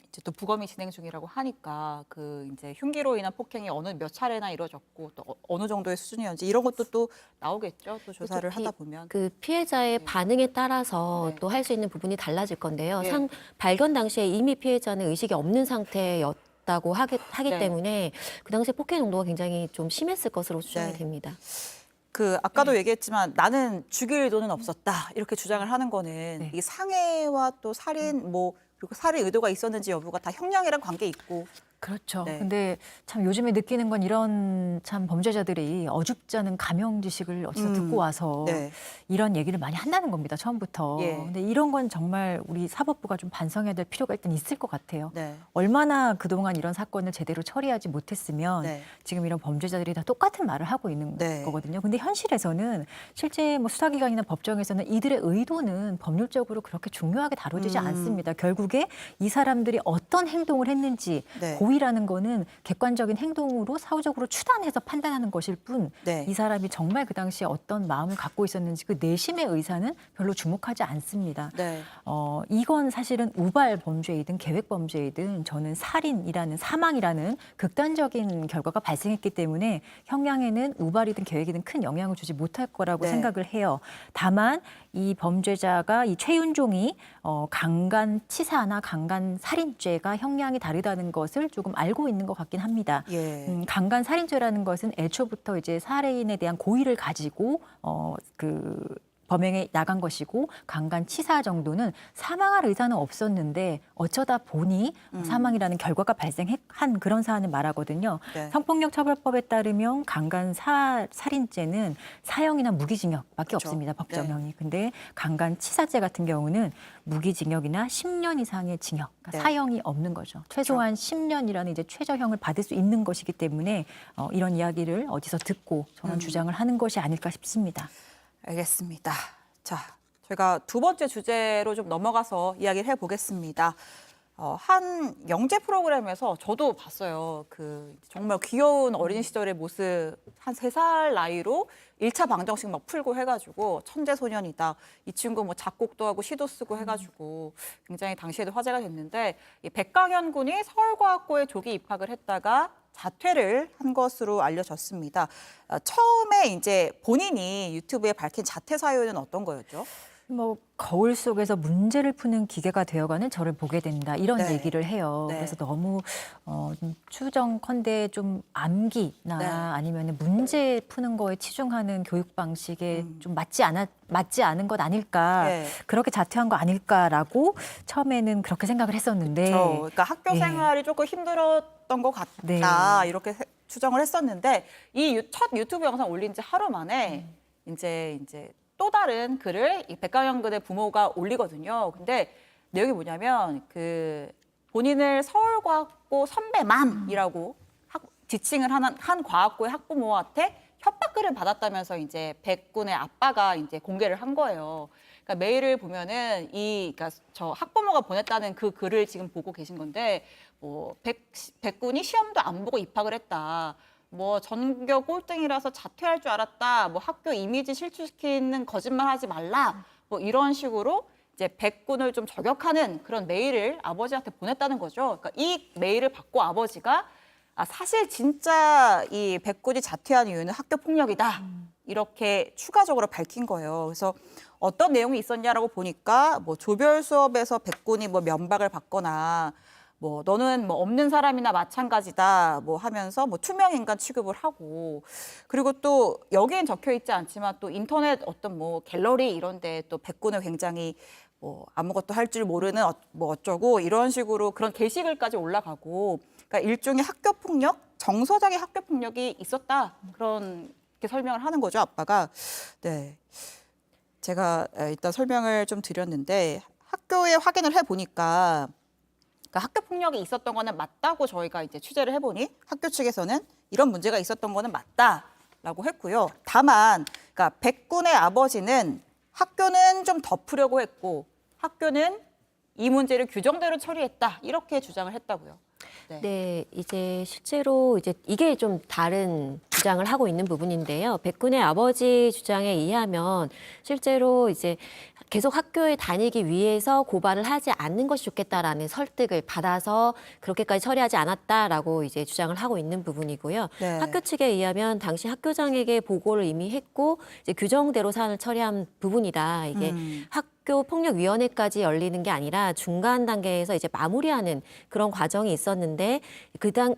이제 또 부검이 진행 중이라고 하니까 그 이제 흉기로 인한 폭행이 어느 몇 차례나 이루어졌고 또 어느 정도의 수준이었는지 이런 것도 또 나오겠죠. 또 조사를 하다 보면. 그 피해자의 반응에 따라서 네. 또 할 수 있는 부분이 달라질 건데요. 예. 발견 당시에 이미 피해자는 의식이 없는 상태였다고 하기 네. 때문에 그 당시에 폭행 농도가 굉장히 좀 심했을 것으로 추정이 네. 됩니다. 그 아까도 얘기했지만 나는 죽일 의도는 없었다 이렇게 주장을 하는 거는 네. 이 상해와 또 살인 뭐 그리고 살인 의도가 있었는지 여부가 다 형량이랑 관계 있고 그렇죠. 네. 근데 참 요즘에 느끼는 건 이런 참 범죄자들이 어줍지 않은 감형 지식을 어디서 듣고 와서 네. 이런 얘기를 많이 한다는 겁니다. 처음부터. 예. 근데 이런 건 정말 우리 사법부가 좀 반성해야 될 필요가 일단 있을 것 같아요. 네. 얼마나 그동안 이런 사건을 제대로 처리하지 못했으면 네. 지금 이런 범죄자들이 다 똑같은 말을 하고 있는 네. 거거든요. 근데 현실에서는 실제 뭐 수사기관이나 법정에서는 이들의 의도는 법률적으로 그렇게 중요하게 다뤄지지 않습니다. 결국에 이 사람들이 어떤 행동을 했는지 네. 고의라는 거는 객관적인 행동으로 사후적으로 추단해서 판단하는 것일 뿐 네. 이 사람이 정말 그 당시에 어떤 마음을 갖고 있었는지 그 내심의 의사는 별로 주목하지 않습니다. 네. 이건 사실은 우발 범죄이든 계획 범죄이든 저는 살인이라는 사망이라는 극단적인 결과가 발생했기 때문에 형량에는 우발이든 계획이든 큰 영향을 주지 못할 거라고 네. 생각을 해요. 다만 이 범죄자가 이 최윤종이 강간치사나 강간살인죄가 형량이 다르다는 것을 조금 알고 있는 것 같긴 합니다. 예. 강간살인죄라는 것은 애초부터 이제 살해인에 대한 고의를 가지고 범행에 나간 것이고 강간치사 정도는 사망할 의사는 없었는데 어쩌다 보니 사망이라는 결과가 발생한 그런 사안을 말하거든요. 네. 성폭력처벌법에 따르면 강간살인죄는 사형이나 무기징역밖에 그렇죠. 없습니다. 법정형이. 근데 강간치사죄 같은 경우는 무기징역이나 10년 이상의 징역, 그러니까 네. 사형이 없는 거죠. 최소한 10년이라는 이제 최저형을 받을 수 있는 것이기 때문에 이런 이야기를 어디서 듣고 저는 주장을 하는 것이 아닐까 싶습니다. 알겠습니다. 자, 저희가 두 번째 주제로 좀 넘어가서 이야기를 해보겠습니다. 한 영재 프로그램에서 저도 봤어요. 그 정말 귀여운 어린 시절의 모습, 한 3살 나이로 1차 방정식 막 풀고 해가지고 천재 소년이다. 이 친구 뭐 작곡도 하고 시도 쓰고 해가지고 굉장히 당시에도 화제가 됐는데 이 백강현 군이 서울과학고에 조기 입학을 했다가 자퇴를 한 것으로 알려졌습니다. 처음에 이제 본인이 유튜브에 밝힌 자퇴 사유는 어떤 거였죠? 뭐 거울 속에서 문제를 푸는 기계가 되어가는 저를 보게 된다 이런 네. 얘기를 해요. 네. 그래서 너무 좀 추정컨대 좀 암기나 네. 아니면 문제 푸는 거에 치중하는 교육 방식에 좀 맞지 않은 것 아닐까 네. 그렇게 자퇴한 거 아닐까라고 처음에는 그렇게 생각을 했었는데 그러니까 학교 예. 생활이 조금 힘들었던 것 같다 네. 이렇게 추정을 했었는데 이 첫 유튜브 영상 올린 지 하루 만에 이제 또 다른 글을 이 백강현 군의 부모가 올리거든요. 근데 내용이 뭐냐면 그 본인을 서울과학고 선배맘이라고 지칭을 한 과학고의 학부모한테 협박글을 받았다면서 이제 백군의 아빠가 이제 공개를 한 거예요. 그러니까 메일을 보면은 그러니까 저 학부모가 보냈다는 그 글을 지금 보고 계신 건데 뭐 백군이 시험도 안 보고 입학을 했다. 뭐 전교 꼴등이라서 자퇴할 줄 알았다. 뭐 학교 이미지 실추시키는 거짓말하지 말라. 뭐 이런 식으로 이제 백군을 좀 저격하는 그런 메일을 아버지한테 보냈다는 거죠. 그러니까 이 메일을 받고 아버지가 사실 진짜 이 백군이 자퇴한 이유는 학교 폭력이다. 이렇게 추가적으로 밝힌 거예요. 그래서 어떤 내용이 있었냐라고 보니까 뭐 조별 수업에서 백군이 뭐 면박을 받거나 뭐 너는 뭐 없는 사람이나 마찬가지다 뭐 하면서 뭐 투명 인간 취급을 하고 그리고 또 여기엔 적혀 있지 않지만 또 인터넷 어떤 뭐 갤러리 이런 데 또 백군을 굉장히 뭐 아무것도 할 줄 모르는 뭐 어쩌고 이런 식으로 그런 게시글까지 올라가고 그러니까 일종의 학교 폭력, 정서적인 학교 폭력이 있었다 그런 게 설명을 하는 거죠 아빠가. 네, 제가 일단 설명을 좀 드렸는데 학교에 확인을 해 보니까 그러니까 학교 폭력이 있었던 거는 맞다고 저희가 이제 취재를 해보니 학교 측에서는 이런 문제가 있었던 거는 맞다라고 했고요. 다만 그러니까 백군의 아버지는 학교는 좀 덮으려고 했고 학교는 이 문제를 규정대로 처리했다 이렇게 주장을 했다고요. 네, 이제 실제로 이제 이게 좀 다른 주장을 하고 있는 부분인데요. 백군의 아버지 주장에 의하면 실제로 이제 계속 학교에 다니기 위해서 고발을 하지 않는 것이 좋겠다라는 설득을 받아서 그렇게까지 처리하지 않았다라고 이제 주장을 하고 있는 부분이고요. 네. 학교 측에 의하면 당시 학교장에게 보고를 이미 했고 이제 규정대로 사안을 처리한 부분이다. 이게 학교 폭력위원회까지 열리는 게 아니라 중간 단계에서 이제 마무리하는 그런 과정이 있었는데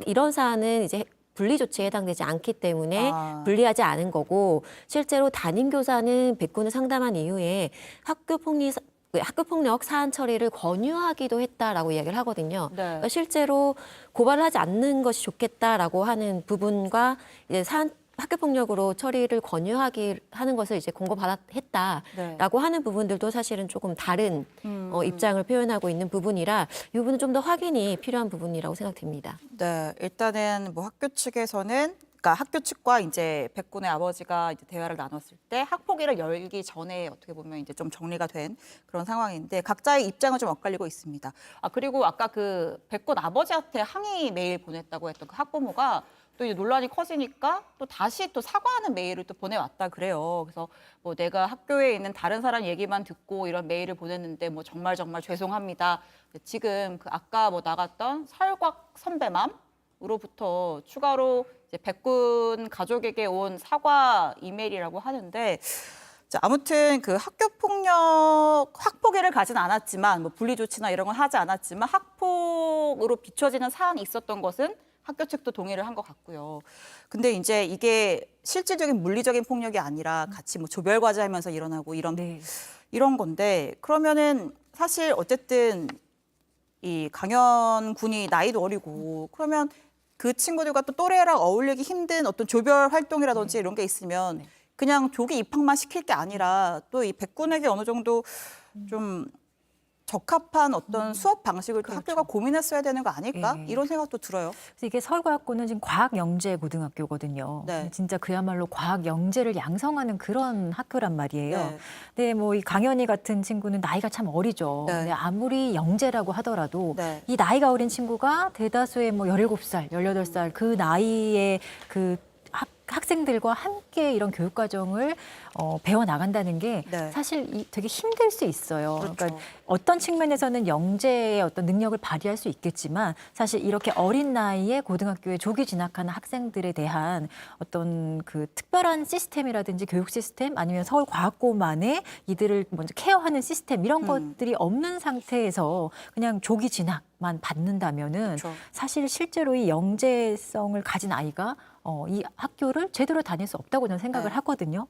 이런 사안은 이제 분리 조치에 해당되지 않기 때문에 분리하지 않은 거고 실제로 담임 교사는 백군을 상담한 이후에 학교 폭력 사안 처리를 권유하기도 했다라고 이야기를 하거든요. 네. 그러니까 실제로 고발을 하지 않는 것이 좋겠다라고 하는 부분과 이제 학교 폭력으로 처리를 권유하기 하는 것을 이제 공고했다라고 하는 부분들도 사실은 조금 다른 입장을 표현하고 있는 부분이라 이 부분은 좀 더 확인이 필요한 부분이라고 생각됩니다. 네, 일단은 뭐 학교 측에서는 그러니까 학교 측과 이제 백군의 아버지가 이제 대화를 나눴을 때 학폭위를 열기 전에 어떻게 보면 이제 좀 정리가 된 그런 상황인데 각자의 입장은 좀 엇갈리고 있습니다. 그리고 아까 그 백군 아버지한테 항의 메일 보냈다고 했던 그 학부모가 또 이제 논란이 커지니까 또 다시 또 사과하는 메일을 또 보내왔다 그래요. 그래서 뭐 내가 학교에 있는 다른 사람 얘기만 듣고 이런 메일을 보냈는데 뭐 정말 죄송합니다. 지금 그 아까 뭐 나갔던 설곽 선배맘으로부터 추가로 이제 백군 가족에게 온 사과 이메일이라고 하는데 자, 아무튼 그 학폭위를 가진 않았지만 뭐 분리 조치나 이런 건 하지 않았지만 학폭으로 비춰지는 사안이 있었던 것은 학교 측도 동의를 한 것 같고요. 근데 이제 이게 실질적인 물리적인 폭력이 아니라 같이 뭐 조별 과제하면서 일어나고 이런 건데 그러면은 사실 어쨌든 이 강현 군이 나이도 어리고 그러면 그 친구들과 또 또래랑 어울리기 힘든 어떤 조별 활동이라든지 이런 게 있으면 그냥 조기 입학만 시킬 게 아니라 또 이 백군에게 어느 정도 좀 적합한 어떤 수업 방식을 또 학교가 고민했어야 되는 거 아닐까? 이런 생각도 들어요. 그래서 이게 서울과학고는 지금 과학영재 고등학교거든요. 네. 진짜 그야말로 과학영재를 양성하는 그런 학교란 말이에요. 네. 근데 뭐 이 강현이 같은 친구는 나이가 참 어리죠. 네. 근데 아무리 영재라고 하더라도 네. 이 나이가 어린 친구가 대다수의 뭐 17살, 18살 그 나이에 그 학생들과 함께 이런 교육 과정을 배워 나간다는 게 네. 사실 되게 힘들 수 있어요. 그렇죠. 그러니까 어떤 측면에서는 영재의 어떤 능력을 발휘할 수 있겠지만 사실 이렇게 어린 나이에 고등학교에 조기 진학하는 학생들에 대한 어떤 그 특별한 시스템이라든지 교육 시스템 아니면 서울과학고만의 이들을 먼저 케어하는 시스템 이런 것들이 없는 상태에서 그냥 조기 진학만 받는다면은 그렇죠. 사실 실제로 이 영재성을 가진 아이가 이 학교를 제대로 다닐 수 없다고 저는 생각을 네. 하거든요.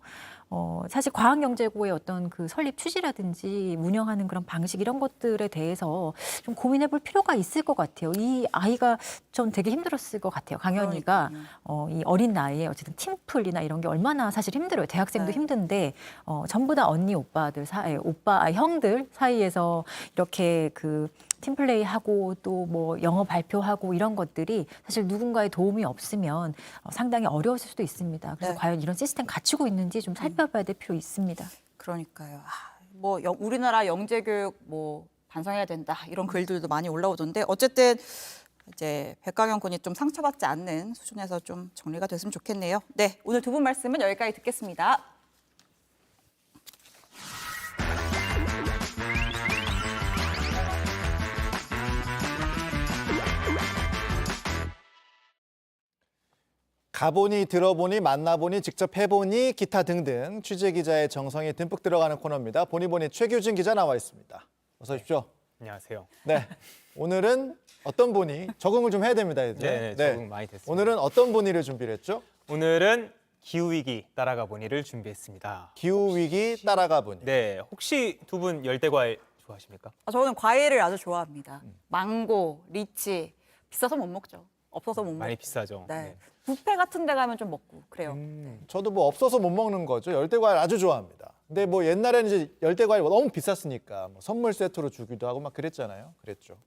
사실 과학영재고의 어떤 그 설립 취지라든지 운영하는 그런 방식 이런 것들에 대해서 좀 고민해 볼 필요가 있을 것 같아요. 이 아이가 좀 되게 힘들었을 것 같아요. 강현이가 이 어린 나이에 어쨌든 팀플이나 이런 게 얼마나 사실 힘들어요. 대학생도 힘든데 전부 다 언니 오빠들 사이, 형들 사이에서 이렇게 그 팀플레이하고 또 뭐 영어 발표하고 이런 것들이 사실 누군가의 도움이 없으면 상당히 어려웠을 수도 있습니다. 그래서 네. 과연 이런 시스템 갖추고 있는지 좀 살펴봐야 될 필요 있습니다. 그러니까요. 뭐 우리나라 영재 교육 뭐 반성해야 된다 이런 글들도 많이 올라오던데 어쨌든 이제 백강현 군이 좀 상처받지 않는 수준에서 좀 정리가 됐으면 좋겠네요. 네, 오늘 두 분 말씀은 여기까지 듣겠습니다. 가보니 들어보니 만나보니 직접 해보니 기타 등등 취재 기자의 정성이 듬뿍 들어가는 코너입니다. 보니 최규진 기자 나와 있습니다. 어서 오십시오. 안녕하세요. 네, 오늘은 어떤 보니 적응을 좀 해야 됩니다. 네, 적응 많이 됐습니다. 오늘은 어떤 보니를 준비했죠? 오늘은 기후위기 따라가 보니를 준비했습니다. 기후위기 따라가 보니. 네, 혹시 두 분 열대과일 좋아하십니까? 저는 과일을 아주 좋아합니다. 망고, 리치 비싸서 못 먹죠. 없어서 못 먹고. 많이 비싸죠. 네. 뷔페 같은 데 가면 좀 먹고 그래요. 저도 뭐 없어서 못 먹는 거죠. 열대과일 아주 좋아합니다. 근데 뭐 옛날에는 이제 열대과일 너무 비쌌으니까 뭐 선물 세트로 주기도 하고 막 그랬잖아요. 그랬죠.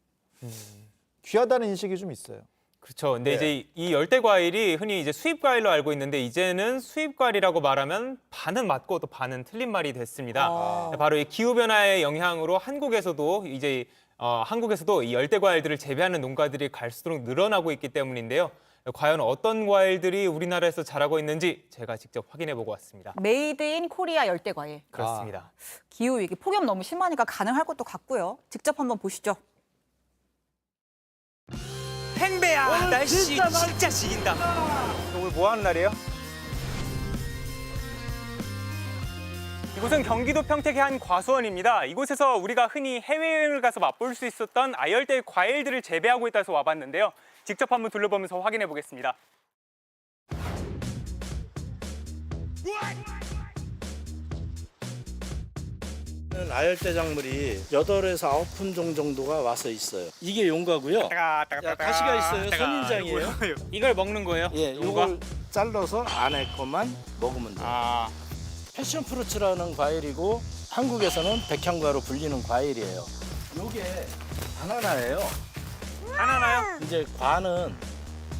귀하다는 인식이 좀 있어요. 그렇죠. 근데 네. 이제 이 열대 과일이 흔히 이제 수입 과일로 알고 있는데 이제는 수입 과일이라고 말하면 반은 맞고 또 반은 틀린 말이 됐습니다. 바로 이 기후 변화의 영향으로 한국에서도 이 열대 과일들을 재배하는 농가들이 갈수록 늘어나고 있기 때문인데요. 과연 어떤 과일들이 우리나라에서 자라고 있는지 제가 직접 확인해 보고 왔습니다. 메이드 인 코리아 열대 과일. 그렇습니다. 기후 위기 폭염 너무 심하니까 가능할 것도 같고요. 직접 한번 보시죠. 팽배야, 날씨 진짜 지긴다. 오늘 뭐 하는 날이에요? 이곳은 경기도 평택의 한 과수원입니다. 이곳에서 우리가 흔히 해외여행을 가서 맛볼 수 있었던 아열대 과일들을 재배하고 있다 해서 와봤는데요. 직접 한번 둘러보면서 확인해 보겠습니다. 아열대 작물이 8에서 9품 정도가 와서 있어요. 이게 용과고요. 가시가 있어요. 선인장이에요. 이걸 먹는 거예요? 예, 이걸 잘라서 안에 것만 먹으면 돼요. 패션 프루츠라는 과일이고 한국에서는 백향과로 불리는 과일이에요. 이게 바나나예요. 바나나요? 이제 과는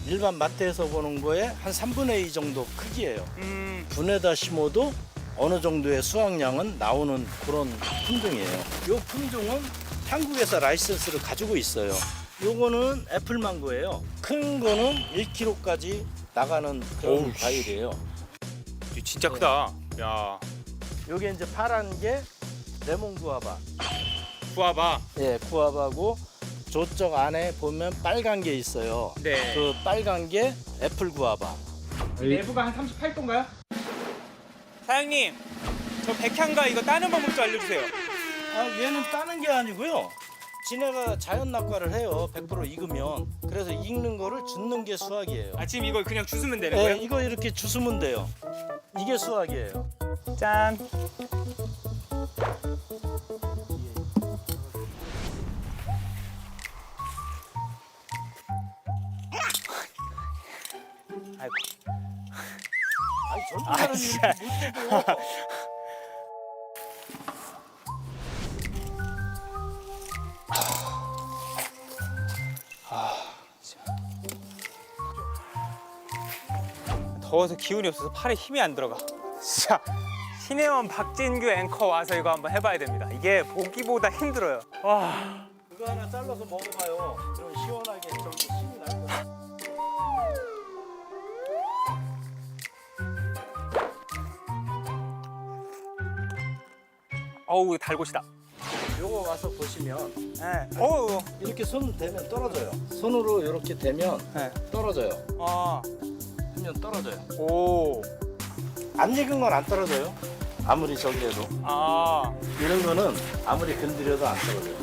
일반 마트에서 보는 거에 한 3분의 2 정도 크기예요. 분에다 심어도 어느 정도의 수확량은 나오는 그런 품종이에요. 이 품종은 한국에서 라이선스를 가지고 있어요. 요거는 애플망고예요. 큰 거는 1kg까지 나가는 그런 과일이에요. 진짜 크다. 야. 요게 이제 파란 게 레몬 구아바. 구아바. 예, 구아바고 저쪽 안에 보면 빨간 게 있어요. 네. 그 빨간 게 애플 구아바. 내부가 한 38도인가요? 사장님, 저 백향과 이거 따는 방법 좀 알려주세요. 얘는 따는 게 아니고요. 지네가 자연 낙과를 해요. 100% 익으면. 그래서 익는 거를 줍는 게 수확이에요. 지금 이걸 그냥 주스면 되는 네, 거예요? 이거 이렇게 주스면 돼요. 이게 수확이에요. 짠. 아이, 진짜. 더워서 기운이 없어서 팔에 힘이 안 들어가. 진짜 신혜원 박진규 앵커 와서 이거 한번 해봐야 됩니다. 이게 보기보다 힘들어요. 와. 그거 하나 잘라서 먹어봐요. 그럼 시원하게 좀 힘이 날 거예요. 어우, 달곳이다. 요거 와서 보시면 네. 어우. 이렇게 손 대면 떨어져요. 손으로 이렇게 대면 떨어져요. 하면 떨어져요. 오. 안 익은 건 안 떨어져요. 아무리 저기 해도. 이런 거는 아무리 건드려도 안 떨어져요.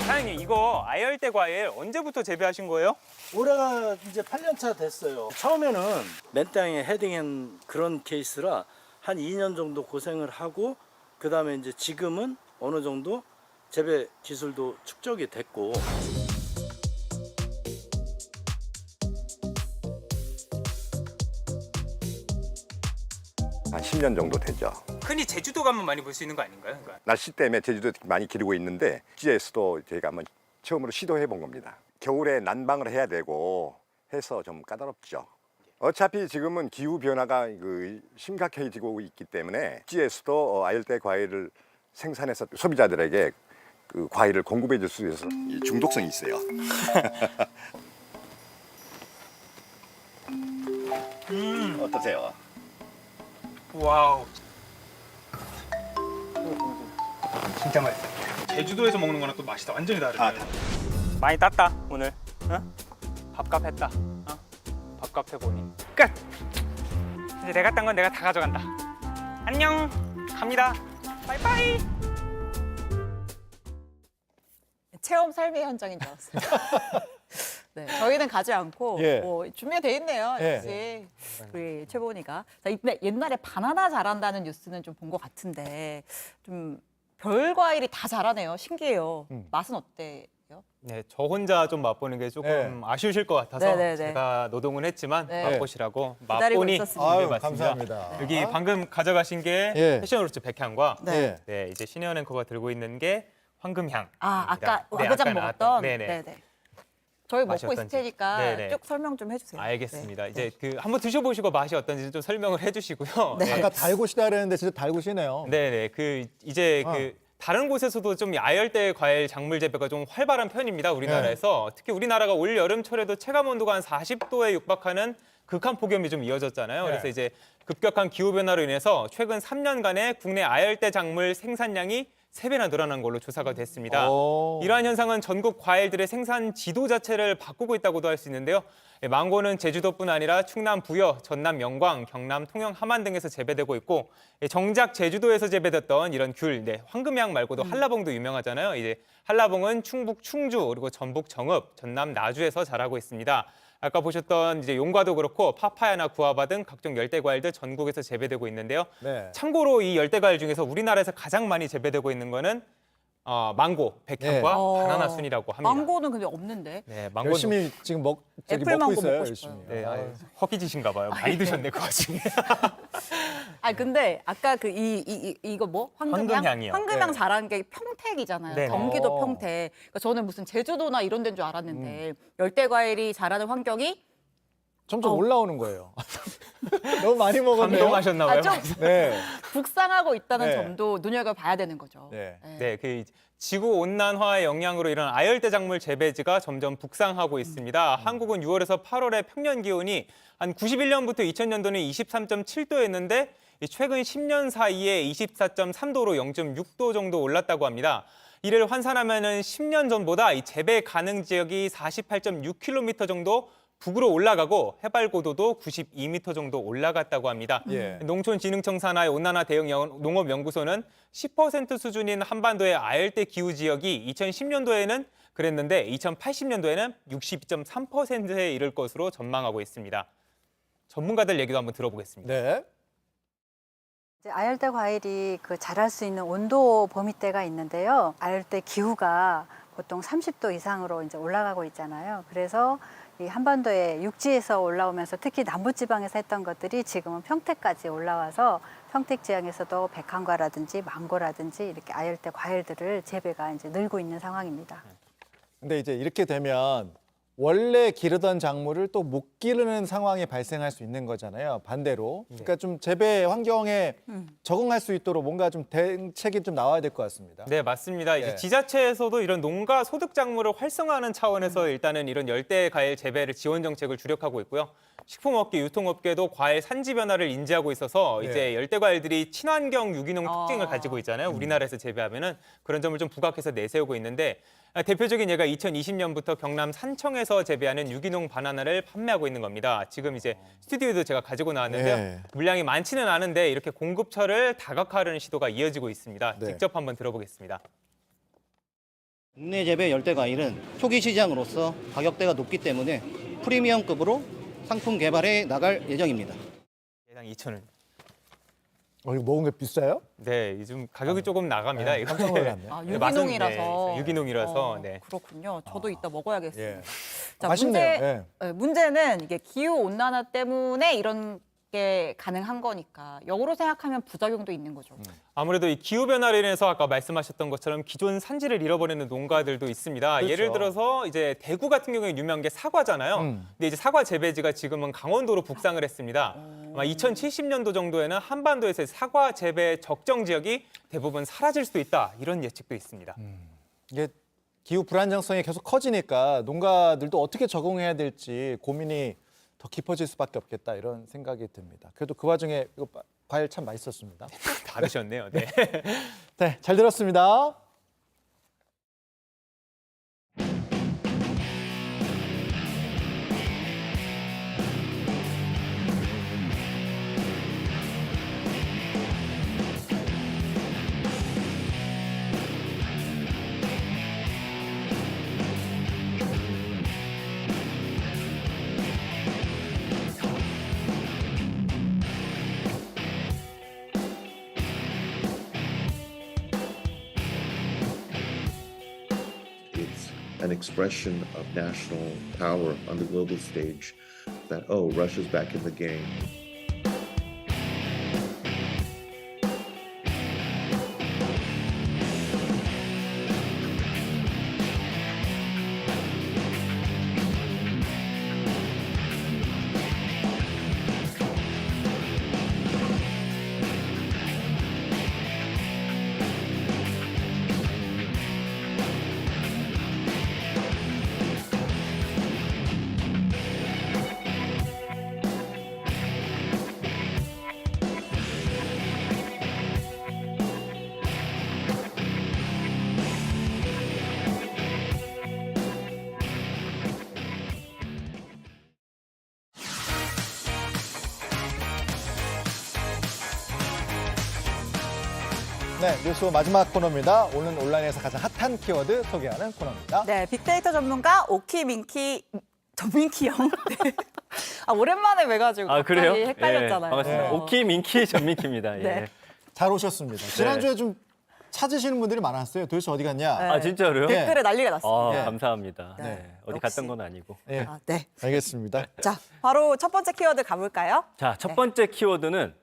사장님, 이거 아열대 과일 언제부터 재배하신 거예요? 올해가 이제 8년 됐어요. 처음에는 맨 땅에 헤딩한 그런 케이스라 한 2년 정도 고생을 하고 그다음에 이제 지금은 어느 정도 재배 기술도 축적이 됐고 한 10년 정도 되죠. 흔히 제주도 가면 많이 볼 수 있는 거 아닌가요? 그러니까. 날씨 때문에 제주도 많이 기르고 있는데 지에서도 저희가 한번 처음으로 시도해 본 겁니다. 겨울에 난방을 해야 되고 해서 좀 까다롭죠. 어차피 지금은 기후 변화가 심각해지고 있기 때문에 지에서도 아열대 과일을 생산해서 소비자들에게 그 과일을 공급해 줄 수 있어서 중독성이 있어요. 어떠세요? 와우. 진짜 맛있어. 제주도에서 먹는 거랑 또 맛이 완전히 다르네. 많이 땄다 오늘. 밥값 했다. 밥값 해보니 끝. 이제 내가 딴 건 내가 다 가져간다. 안녕. 갑니다. 바이바이. 체험 삶의 현장인 줄 알았어요. 네, 저희는 가지 않고 뭐 준비가 돼 있네요. 역시 우리 최보니가. 자, 옛날에 바나나 잘한다는 뉴스는 좀 본 것 같은데 좀 별 과일이 다 자라네요. 신기해요. 맛은 어때요? 네, 저 혼자 좀 맛보는 게 조금 네. 아쉬우실 것 같아서 네네네. 제가 노동은 했지만 네. 맛보시라고 기다리고 맛보니 있었습니다. 아유, 준비해봤습니다. 감사합니다. 여기 방금 가져가신 게 예. 패션으로즈 백향과 네. 네, 이제 신혜원 앵커가 들고 있는 게 황금향. 아까 네, 와그작 아까 나왔던, 먹었던. 네네. 저희 맛이 먹고 있을 어떤지. 테니까 네네. 쭉 설명 좀 해주세요. 알겠습니다. 이제 그 한번 드셔보시고 맛이 어떤지 좀 설명을 해주시고요. 네. 아까 달고시다 그랬는데 진짜 달고시네요. 네네. 그 이제 그 다른 곳에서도 좀 아열대 과일 작물 재배가 좀 활발한 편입니다. 우리나라에서 특히 우리나라가 올 여름철에도 체감 온도가 한 40도에 육박하는 극한 폭염이 좀 이어졌잖아요. 그래서 이제 급격한 기후 변화로 인해서 최근 3년간의 국내 아열대 작물 생산량이 3배나 늘어난 걸로 조사가 됐습니다. 이러한 현상은 전국 과일들의 생산 지도 자체를 바꾸고 있다고도 할 수 있는데요. 망고는 제주도뿐 아니라 충남 부여, 전남 영광, 경남 통영 함안 등에서 재배되고 있고 정작 제주도에서 재배됐던 이런 귤, 황금향 말고도 한라봉도 유명하잖아요. 이제 한라봉은 충북 충주 그리고 전북 정읍, 전남 나주에서 자라고 있습니다. 아까 보셨던 이제 용과도 그렇고 파파야나 구아바 등 각종 열대 과일들 전국에서 재배되고 있는데요. 네. 참고로 이 열대 과일 중에서 우리나라에서 가장 많이 재배되고 있는 거는 망고, 백향과 바나나 순이라고 합니다. 망고는 근데 없는데. 네, 망고는 열심히 지금 먹고 애플망고 있어요. 먹고 열심히. 싶어요. 네, 허기지신가 봐요. 많이 드셨네, 그 와중에. 근데 아까 그 이거 뭐 황금향이요. 황금향 네. 자란 게 평택이잖아요. 네네. 경기도 평택. 그러니까 저는 무슨 제주도나 이런 데인 줄 알았는데 열대 과일이 자라는 환경이 점점 올라오는 거예요. 너무 많이 먹었네요. 감동하셨나 봐요. 좀 네. 북상하고 있다는 네. 점도 눈여겨봐야 되는 거죠. 네. 네, 그 지구 온난화의 영향으로 이런 아열대 작물 재배지가 점점 북상하고 있습니다. 한국은 6월에서 8월의 평년 기온이 한 91년부터 2000년도는 23.7도였는데 최근 10년 사이에 24.3도로 0.6도 정도 올랐다고 합니다. 이를 환산하면은 10년 전보다 이 재배 가능 지역이 48.6km 정도 북으로 올라가고 해발 고도도 92m 정도 올라갔다고 합니다. 예. 농촌진흥청 산하의 온난화 대응 농업연구소는 10% 수준인 한반도의 아열대 기후 지역이 2010년도에는 그랬는데 2080년도에는 62.3%에 이를 것으로 전망하고 있습니다. 전문가들 얘기도 한번 들어보겠습니다. 네. 이제 아열대 과일이 그 자랄 수 있는 온도 범위대가 있는데요. 아열대 기후가 보통 30도 이상으로 이제 올라가고 있잖아요. 그래서 이 한반도에 육지에서 올라오면서 특히 남부지방에서 했던 것들이 지금은 평택까지 올라와서 평택 지역에서도 백향과라든지 망고라든지 이렇게 아열대 과일들을 재배가 이제 늘고 있는 상황입니다. 근데 이제 이렇게 되면 원래 기르던 작물을 또 못 기르는 상황이 발생할 수 있는 거잖아요. 반대로. 그러니까 좀 재배 환경에 적응할 수 있도록 뭔가 좀 대책이 좀 나와야 될 것 같습니다. 네, 맞습니다. 이제 네. 지자체에서도 이런 농가 소득 작물을 활성화하는 차원에서 일단은 이런 열대 과일 재배를 지원 정책을 주력하고 있고요. 식품업계, 유통업계도 과일 산지 변화를 인지하고 있어서 이제 열대 과일들이 친환경 유기농 특징을 가지고 있잖아요. 우리나라에서 재배하면은 그런 점을 좀 부각해서 내세우고 있는데 대표적인 예가 2020년부터 경남 산청에서 재배하는 유기농 바나나를 판매하고 있는 겁니다. 지금 이제 스튜디오도 제가 가지고 나왔는데요. 네. 물량이 많지는 않은데 이렇게 공급처를 다각화하는 시도가 이어지고 있습니다. 네. 직접 한번 들어보겠습니다. 국내 재배 열대 과일은 초기 시장으로서 가격대가 높기 때문에 프리미엄급으로 상품 개발해 나갈 예정입니다. 대당 2,000원. 이거 먹은 게 비싸요? 네, 요즘 가격이 조금 나갑니다. 네, 깜짝 놀랐네. 유기농이라서. 유기농이라서. 네. 그렇군요. 저도 이따 먹어야겠어요. 예. 자, 맛있네요. 문제는 이게 기후 온난화 때문에 이런 게 가능한 거니까 역으로 생각하면 부작용도 있는 거죠. 아무래도 이 기후 변화로 인해서 아까 말씀하셨던 것처럼 기존 산지를 잃어버리는 농가들도 있습니다. 그렇죠. 예를 들어서 이제 대구 같은 경우에 유명한 게 사과잖아요. 근데 이제 사과 재배지가 지금은 강원도로 북상을 했습니다. 아마 2070년도 정도에는 한반도에서 사과 재배 적정 지역이 대부분 사라질 수도 있다. 이런 예측도 있습니다. 이게 기후 불안정성이 계속 커지니까 농가들도 어떻게 적응해야 될지 고민이 더 깊어질 수밖에 없겠다 이런 생각이 듭니다. 그래도 그 와중에 이거 과일 참 맛있었습니다. 다 드셨네요. 네. 네, 잘 들었습니다. an expression of national power on the global stage that, oh, Russia's back in the game. 네, 뉴스 마지막 코너입니다. 오늘 온라인에서 가장 핫한 키워드 소개하는 코너입니다. 네, 빅데이터 전문가 전민키 형. 네. 아, 오랜만에 뵈가지고 갑자기 헷갈렸잖아요. 네, 반갑습니다. 네. 오키 민키 전민키입니다. 네. 예. 잘 오셨습니다. 지난주에 좀 찾으시는 분들이 많았어요. 도대체 어디 갔냐? 네. 아 진짜로요? 댓글에 난리가 났습니다. 네. 감사합니다. 네. 네. 어디 역시. 갔던 건 아니고. 네. 아, 네. 알겠습니다. 자, 바로 첫 번째 키워드 가볼까요? 자, 첫 번째 키워드는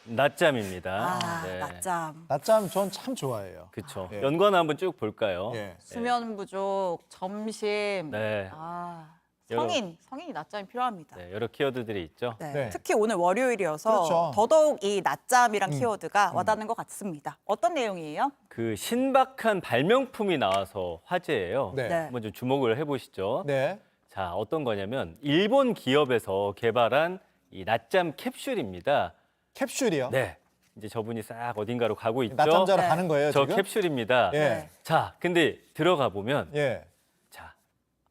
낮잠입니다. 아, 네. 낮잠. 낮잠 전 참 좋아해요. 그렇죠. 예. 연관 한번 쭉 볼까요? 예. 수면 부족, 점심. 네. 아, 여러- 성인이 낮잠이 필요합니다. 네, 여러 키워드들이 있죠. 네. 네. 특히 오늘 월요일이어서 그렇죠. 더더욱 이 낮잠이란 키워드가 와닿는 것 같습니다. 어떤 내용이에요? 그 신박한 발명품이 나와서 화제예요. 네. 네. 한번 좀 주목을 해보시죠. 네. 자, 어떤 거냐면 일본 기업에서 개발한 이 낮잠 캡슐입니다. 캡슐이요? 네. 이제 저분이 싹 어딘가로 가고 있죠. 낮잠 자러 네. 가는 거예요, 저 지금? 캡슐입니다. 예. 자, 근데 들어가 보면 예. 자,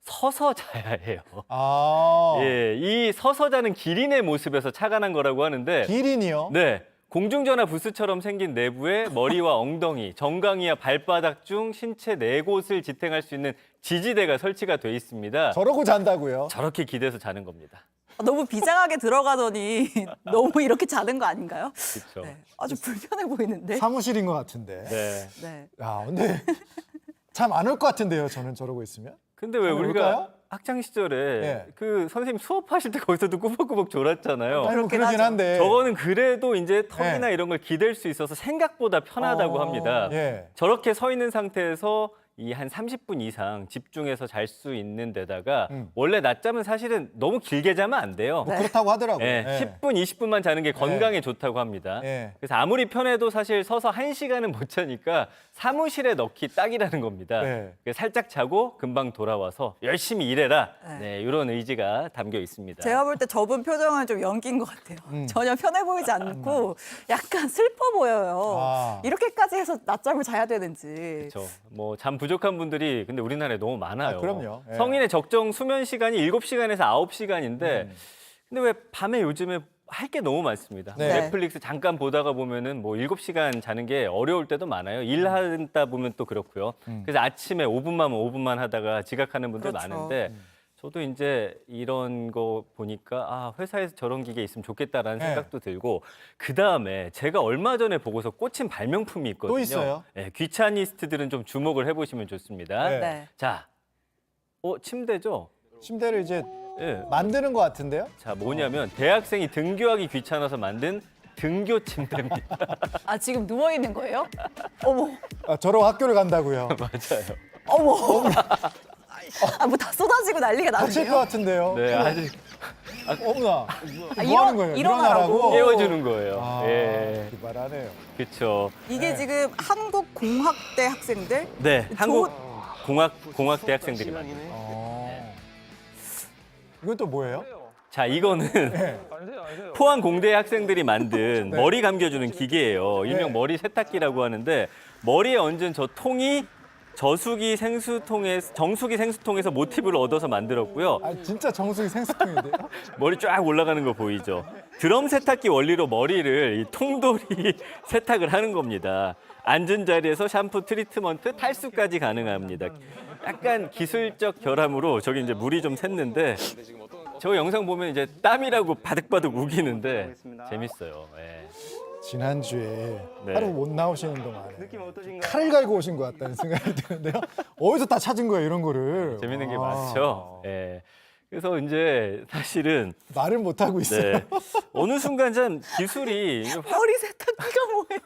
서서 자야 해요. 아. 예, 이 서서 자는 기린의 모습에서 착안한 거라고 하는데 기린이요? 네. 공중전화 부스처럼 생긴 내부에 머리와 엉덩이, 정강이와 발바닥 중 신체 4곳을 지탱할 수 있는 지지대가 설치가 돼 있습니다. 저러고 잔다고요? 저렇게 기대서 자는 겁니다. 너무 비장하게 들어가더니 너무 이렇게 자는 거 아닌가요? 그렇죠. 네. 아주 불편해 보이는데. 사무실인 것 같은데. 네. 네. 야, 근데 잠 안 올 것 같은데요, 저는 저러고 있으면. 근데 왜 한번 우리가 볼까요? 학창 시절에 예. 그 선생님 수업하실 때 거기서도 꾸벅꾸벅 졸았잖아요. 아니, 뭐 그렇긴 그러긴 하죠. 한데. 저거는 그래도 이제 턱이나 이런 걸 기댈 수 있어서 생각보다 편하다고 합니다. 예. 저렇게 서 있는 상태에서 이 한 30분 이상 집중해서 잘 수 있는 데다가 원래 낮잠은 사실은 너무 길게 자면 안 돼요. 뭐 그렇다고 하더라고요. 예, 예. 10분, 20분만 자는 게 건강에 좋다고 합니다. 예. 그래서 아무리 편해도 사실 서서 1시간은 못 자니까 사무실에 넣기 딱이라는 겁니다. 네. 그래서 살짝 자고 금방 돌아와서 열심히 일해라. 네, 이런 의지가 담겨 있습니다. 제가 볼 때 저분 표정은 좀 연기인 것 같아요. 전혀 편해 보이지 않고 약간 슬퍼 보여요. 아. 이렇게까지 해서 낮잠을 자야 되는지. 그렇죠. 뭐 잠 부족한 분들이 근데 우리나라에 너무 많아요. 아, 그럼요. 예. 성인의 적정 수면 시간이 7시간에서 9시간인데 근데 왜 밤에 요즘에 할 게 너무 많습니다. 네. 넷플릭스 잠깐 보다가 보면은 뭐 7시간 자는 게 어려울 때도 많아요. 일하다 보면 또 그렇고요. 그래서 아침에 5분만 하다가 지각하는 분들 그렇죠. 많은데 저도 이제 이런 거 보니까 아, 회사에서 저런 기계 있으면 좋겠다라는 네. 생각도 들고 그다음에 제가 얼마 전에 보고서 꽂힌 발명품이 있거든요. 또 있어요? 네, 귀차니스트들은 좀 주목을 해보시면 좋습니다. 네. 네. 자, 침대죠? 침대를 이제 예. 만드는 것 같은데요? 자, 뭐냐면 대학생이 등교하기 귀찮아서 만든 등교 침대입니다. 아, 지금 누워 있는 거예요? 어머, 아, 저러고 학교를 간다고요. 맞아요. 어머. 아, 뭐 다 쏟아지고 난리가 다칠 것 나네요. 같은데요. 네, 아직 어머나. 아, 뭐 하는 거예요? 일어나라고? 깨워주는 거예요. 아, 예, 기발하네요. 그렇죠. 이게 지금 한국공학대 학생들? 네, 한국 공학대 학생들이 만든. 이건 또 뭐예요? 자, 이거는 네. 포항 공대 학생들이 만든 네. 머리 감겨주는 기계예요. 일명 네. 머리 세탁기라고 하는데 머리에 얹은 저 통이 정수기 생수통에서 모티브를 얻어서 만들었고요. 아, 진짜 정수기 생수통인데요? 머리 쫙 올라가는 거 보이죠? 드럼 세탁기 원리로 머리를 이 통돌이 세탁을 하는 겁니다. 앉은 자리에서 샴푸, 트리트먼트, 탈수까지 가능합니다. 약간 기술적 결함으로 저기 이제 물이 좀 샜는데 저 영상 보면 이제 땀이라고 바득바득 우기는데 재밌어요. 예. 지난주에 네. 하루 못 나오시는 동안에 느낌 어떠신가요? 칼을 갈고 오신 것 같다는 생각이 드는데요. 어디서 다 찾은 거예요, 이런 거를. 재밌는 게 아, 많죠. 예. 그래서 이제 사실은 말을 못 하고 있어요. 네. 어느 순간 좀 기술이 머리 세탁기가 뭐예요?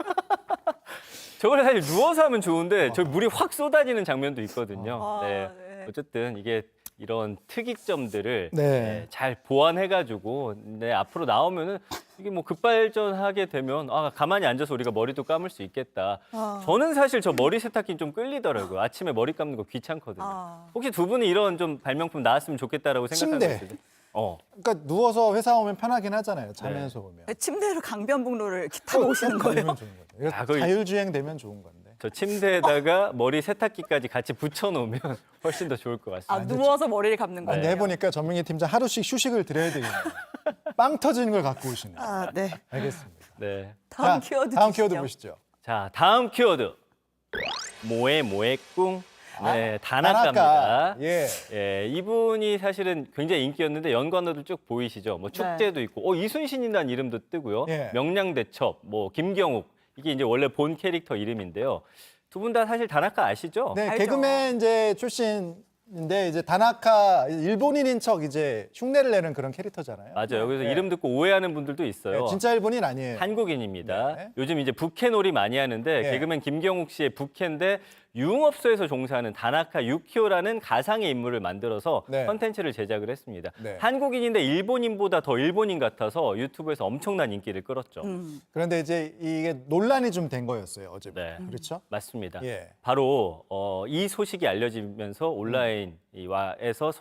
저걸 사실 누워서 하면 좋은데 저 물이 확 쏟아지는 장면도 있거든요. 네. 어쨌든 이게 이런 특이점들을 네. 잘 보완해가지고 앞으로 나오면은 이게 뭐 급발전하게 되면 가만히 앉아서 우리가 머리도 감을 수 있겠다. 저는 사실 저 머리 세탁기 좀 끌리더라고요. 아침에 머리 감는 거 귀찮거든요. 혹시 두 분이 이런 좀 발명품 나왔으면 좋겠다라고 생각하는 거 침대. 있으세요? 그러니까 누워서 회사 오면 편하긴 하잖아요. 자면서 오면. 침대로 강변북로를 이렇게 타고 오시는 거예요? 되면 좋은 거죠. 이거 자율주행 되면 좋은 건데. 저 침대에다가 머리 세탁기까지 같이 붙여놓으면 훨씬 더 좋을 것 같습니다. 누워서 머리를 감는 거예요? 근데 해보니까 전민기 팀장 하루씩 휴식을 드려야 되겠네요. 빵 터지는 걸 갖고 오시네요. 네. 알겠습니다. 네. 다음 자, 키워드 다음 주시죠. 키워드 보시죠. 자, 다음 키워드. 모에꿍. 네, 다나카. 다나카입니다. 예. 이분이 사실은 굉장히 인기였는데 연관어들 쭉 보이시죠? 뭐 축제도 있고, 이순신이라는 이름도 뜨고요. 예. 명량대첩, 뭐 김경욱 이게 이제 원래 본 캐릭터 이름인데요. 두 분 다 사실 다나카 아시죠? 네, 알죠. 개그맨 이제 출신인데 이제 다나카 일본인인 척 이제 흉내를 내는 그런 캐릭터잖아요. 맞아요. 그래서 네. 이름 듣고 오해하는 분들도 있어요. 네, 진짜 일본인 아니에요. 한국인입니다. 네. 요즘 이제 부캐놀이 많이 하는데 네. 개그맨 김경욱 씨의 부캐인데 유흥업소에서 종사하는 다나카 유키오라는 가상의 인물을 만들어서 네. 컨텐츠를 제작을 했습니다. 네. 한국인인데 일본인보다 더 일본인 같아서 유튜브에서 엄청난 인기를 끌었죠. 그런데 이제 이게 논란이 좀 된 거였어요, 어제부터. 네. 그렇죠? 맞습니다. 예. 바로 이 소식이 알려지면서 온라인에서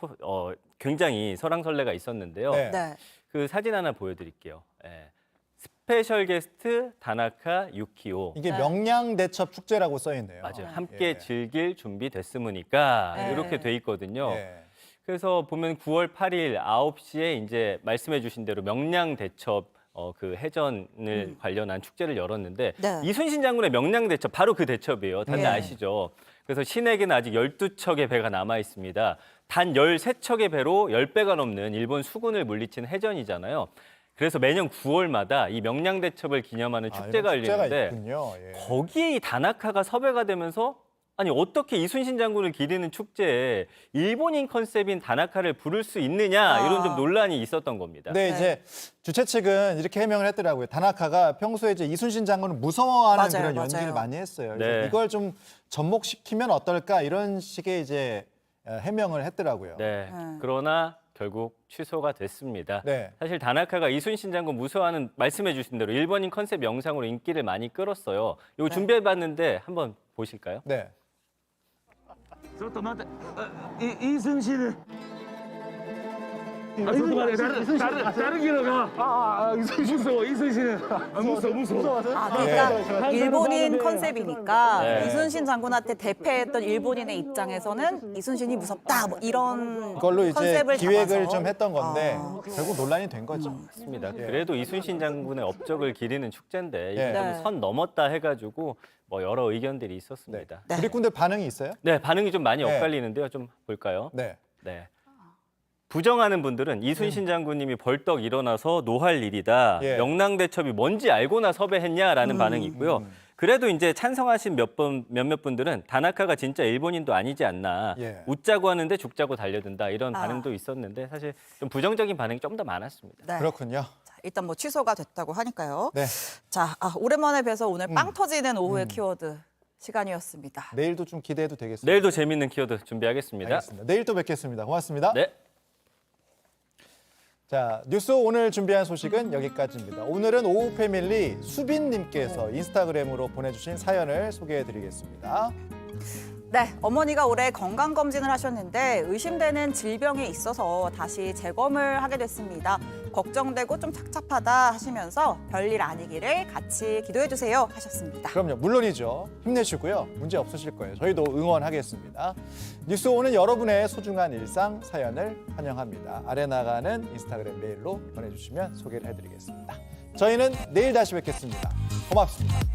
굉장히 설왕설래가 있었는데요. 네. 네. 그 사진 하나 보여드릴게요. 스페셜 게스트 다나카 유키오. 이게 명량대첩 축제라고 써 있네요. 맞아요. 함께 예. 즐길 준비 됐으니까 네. 이렇게 돼 있거든요. 예. 그래서 보면 9월 8일 9시에 이제 말씀해 주신 대로 명량대첩 그 해전을 관련한 축제를 열었는데 네. 이순신 장군의 명량대첩 바로 그 대첩이에요. 다들 네. 아시죠? 그래서 신에게는 아직 12척의 배가 남아 있습니다. 단 13척의 배로 10배가 넘는 일본 수군을 물리친 해전이잖아요. 그래서 매년 9월마다 이 명량대첩을 기념하는 축제가 이런 축제가 열리는데 있군요. 예. 거기에 이 다나카가 섭외가 되면서 아니 어떻게 이순신 장군을 기리는 축제에 일본인 컨셉인 다나카를 부를 수 있느냐 이런 좀 논란이 있었던 겁니다. 근데 이제 주최 측은 이렇게 해명을 했더라고요. 다나카가 평소에 이제 이순신 장군을 무서워하는 맞아요, 그런 맞아요. 연기를 많이 했어요. 네. 그래서 이걸 좀 접목시키면 어떨까 이런 식의 이제 해명을 했더라고요. 네. 그러나 결국 취소가 됐습니다. 네. 사실 다나카가 이순신 장군 무서워하는 말씀해 주신 대로 일본인 컨셉 영상으로 인기를 많이 끌었어요. 이거 준비해봤는데 한번 보실까요? 네. ちょっと待って、이순신은 다르기로가 무서워 이순신은 무서워. 그러니까 일본인 컨셉이니까 네. 이순신 장군한테 대패했던 일본인의 입장에서는 이순신이 무섭다 뭐 이런 그걸로 이제 컨셉을 기획을 잡아서. 좀 했던 건데 결국 논란이 된 거죠. 맞습니다. 그래도 이순신 장군의 업적을 기리는 축제인데 이게 네. 좀 선 넘었다 해가지고 뭐 여러 의견들이 있었습니다. 누리꾼들 반응이 있어요? 네, 반응이 좀 많이 네. 엇갈리는데요. 좀 볼까요? 네. 네. 부정하는 분들은 이순신 장군님이 벌떡 일어나서 노할 일이다. 예. 명랑대첩이 뭔지 알고나 섭외했냐라는 반응이 있고요. 그래도 이제 찬성하신 몇몇 분들은 다나카가 진짜 일본인도 아니지 않나. 예. 웃자고 하는데 죽자고 달려든다. 이런 반응도 있었는데 사실 좀 부정적인 반응이 좀 더 많았습니다. 네. 그렇군요. 자, 일단 뭐 취소가 됐다고 하니까요. 네. 자, 오랜만에 뵈서 오늘 빵 터지는 오후의 키워드 시간이었습니다. 내일도 좀 기대해도 되겠습니다. 내일도 재밌는 키워드 준비하겠습니다. 알겠습니다. 내일 또 뵙겠습니다. 고맙습니다. 네. 자, 뉴스 오늘 준비한 소식은 여기까지입니다. 오늘은 오후 패밀리 수빈님께서 인스타그램으로 보내주신 사연을 소개해드리겠습니다. 네, 어머니가 올해 건강검진을 하셨는데 의심되는 질병이 있어서 다시 재검을 하게 됐습니다. 걱정되고 좀 착잡하다 하시면서 별일 아니기를 같이 기도해주세요 하셨습니다. 그럼요, 물론이죠. 힘내시고요. 문제 없으실 거예요. 저희도 응원하겠습니다. 뉴스 오는 여러분의 소중한 일상 사연을 환영합니다. 아래 나가는 인스타그램 메일로 보내주시면 소개를 해드리겠습니다. 저희는 내일 다시 뵙겠습니다. 고맙습니다.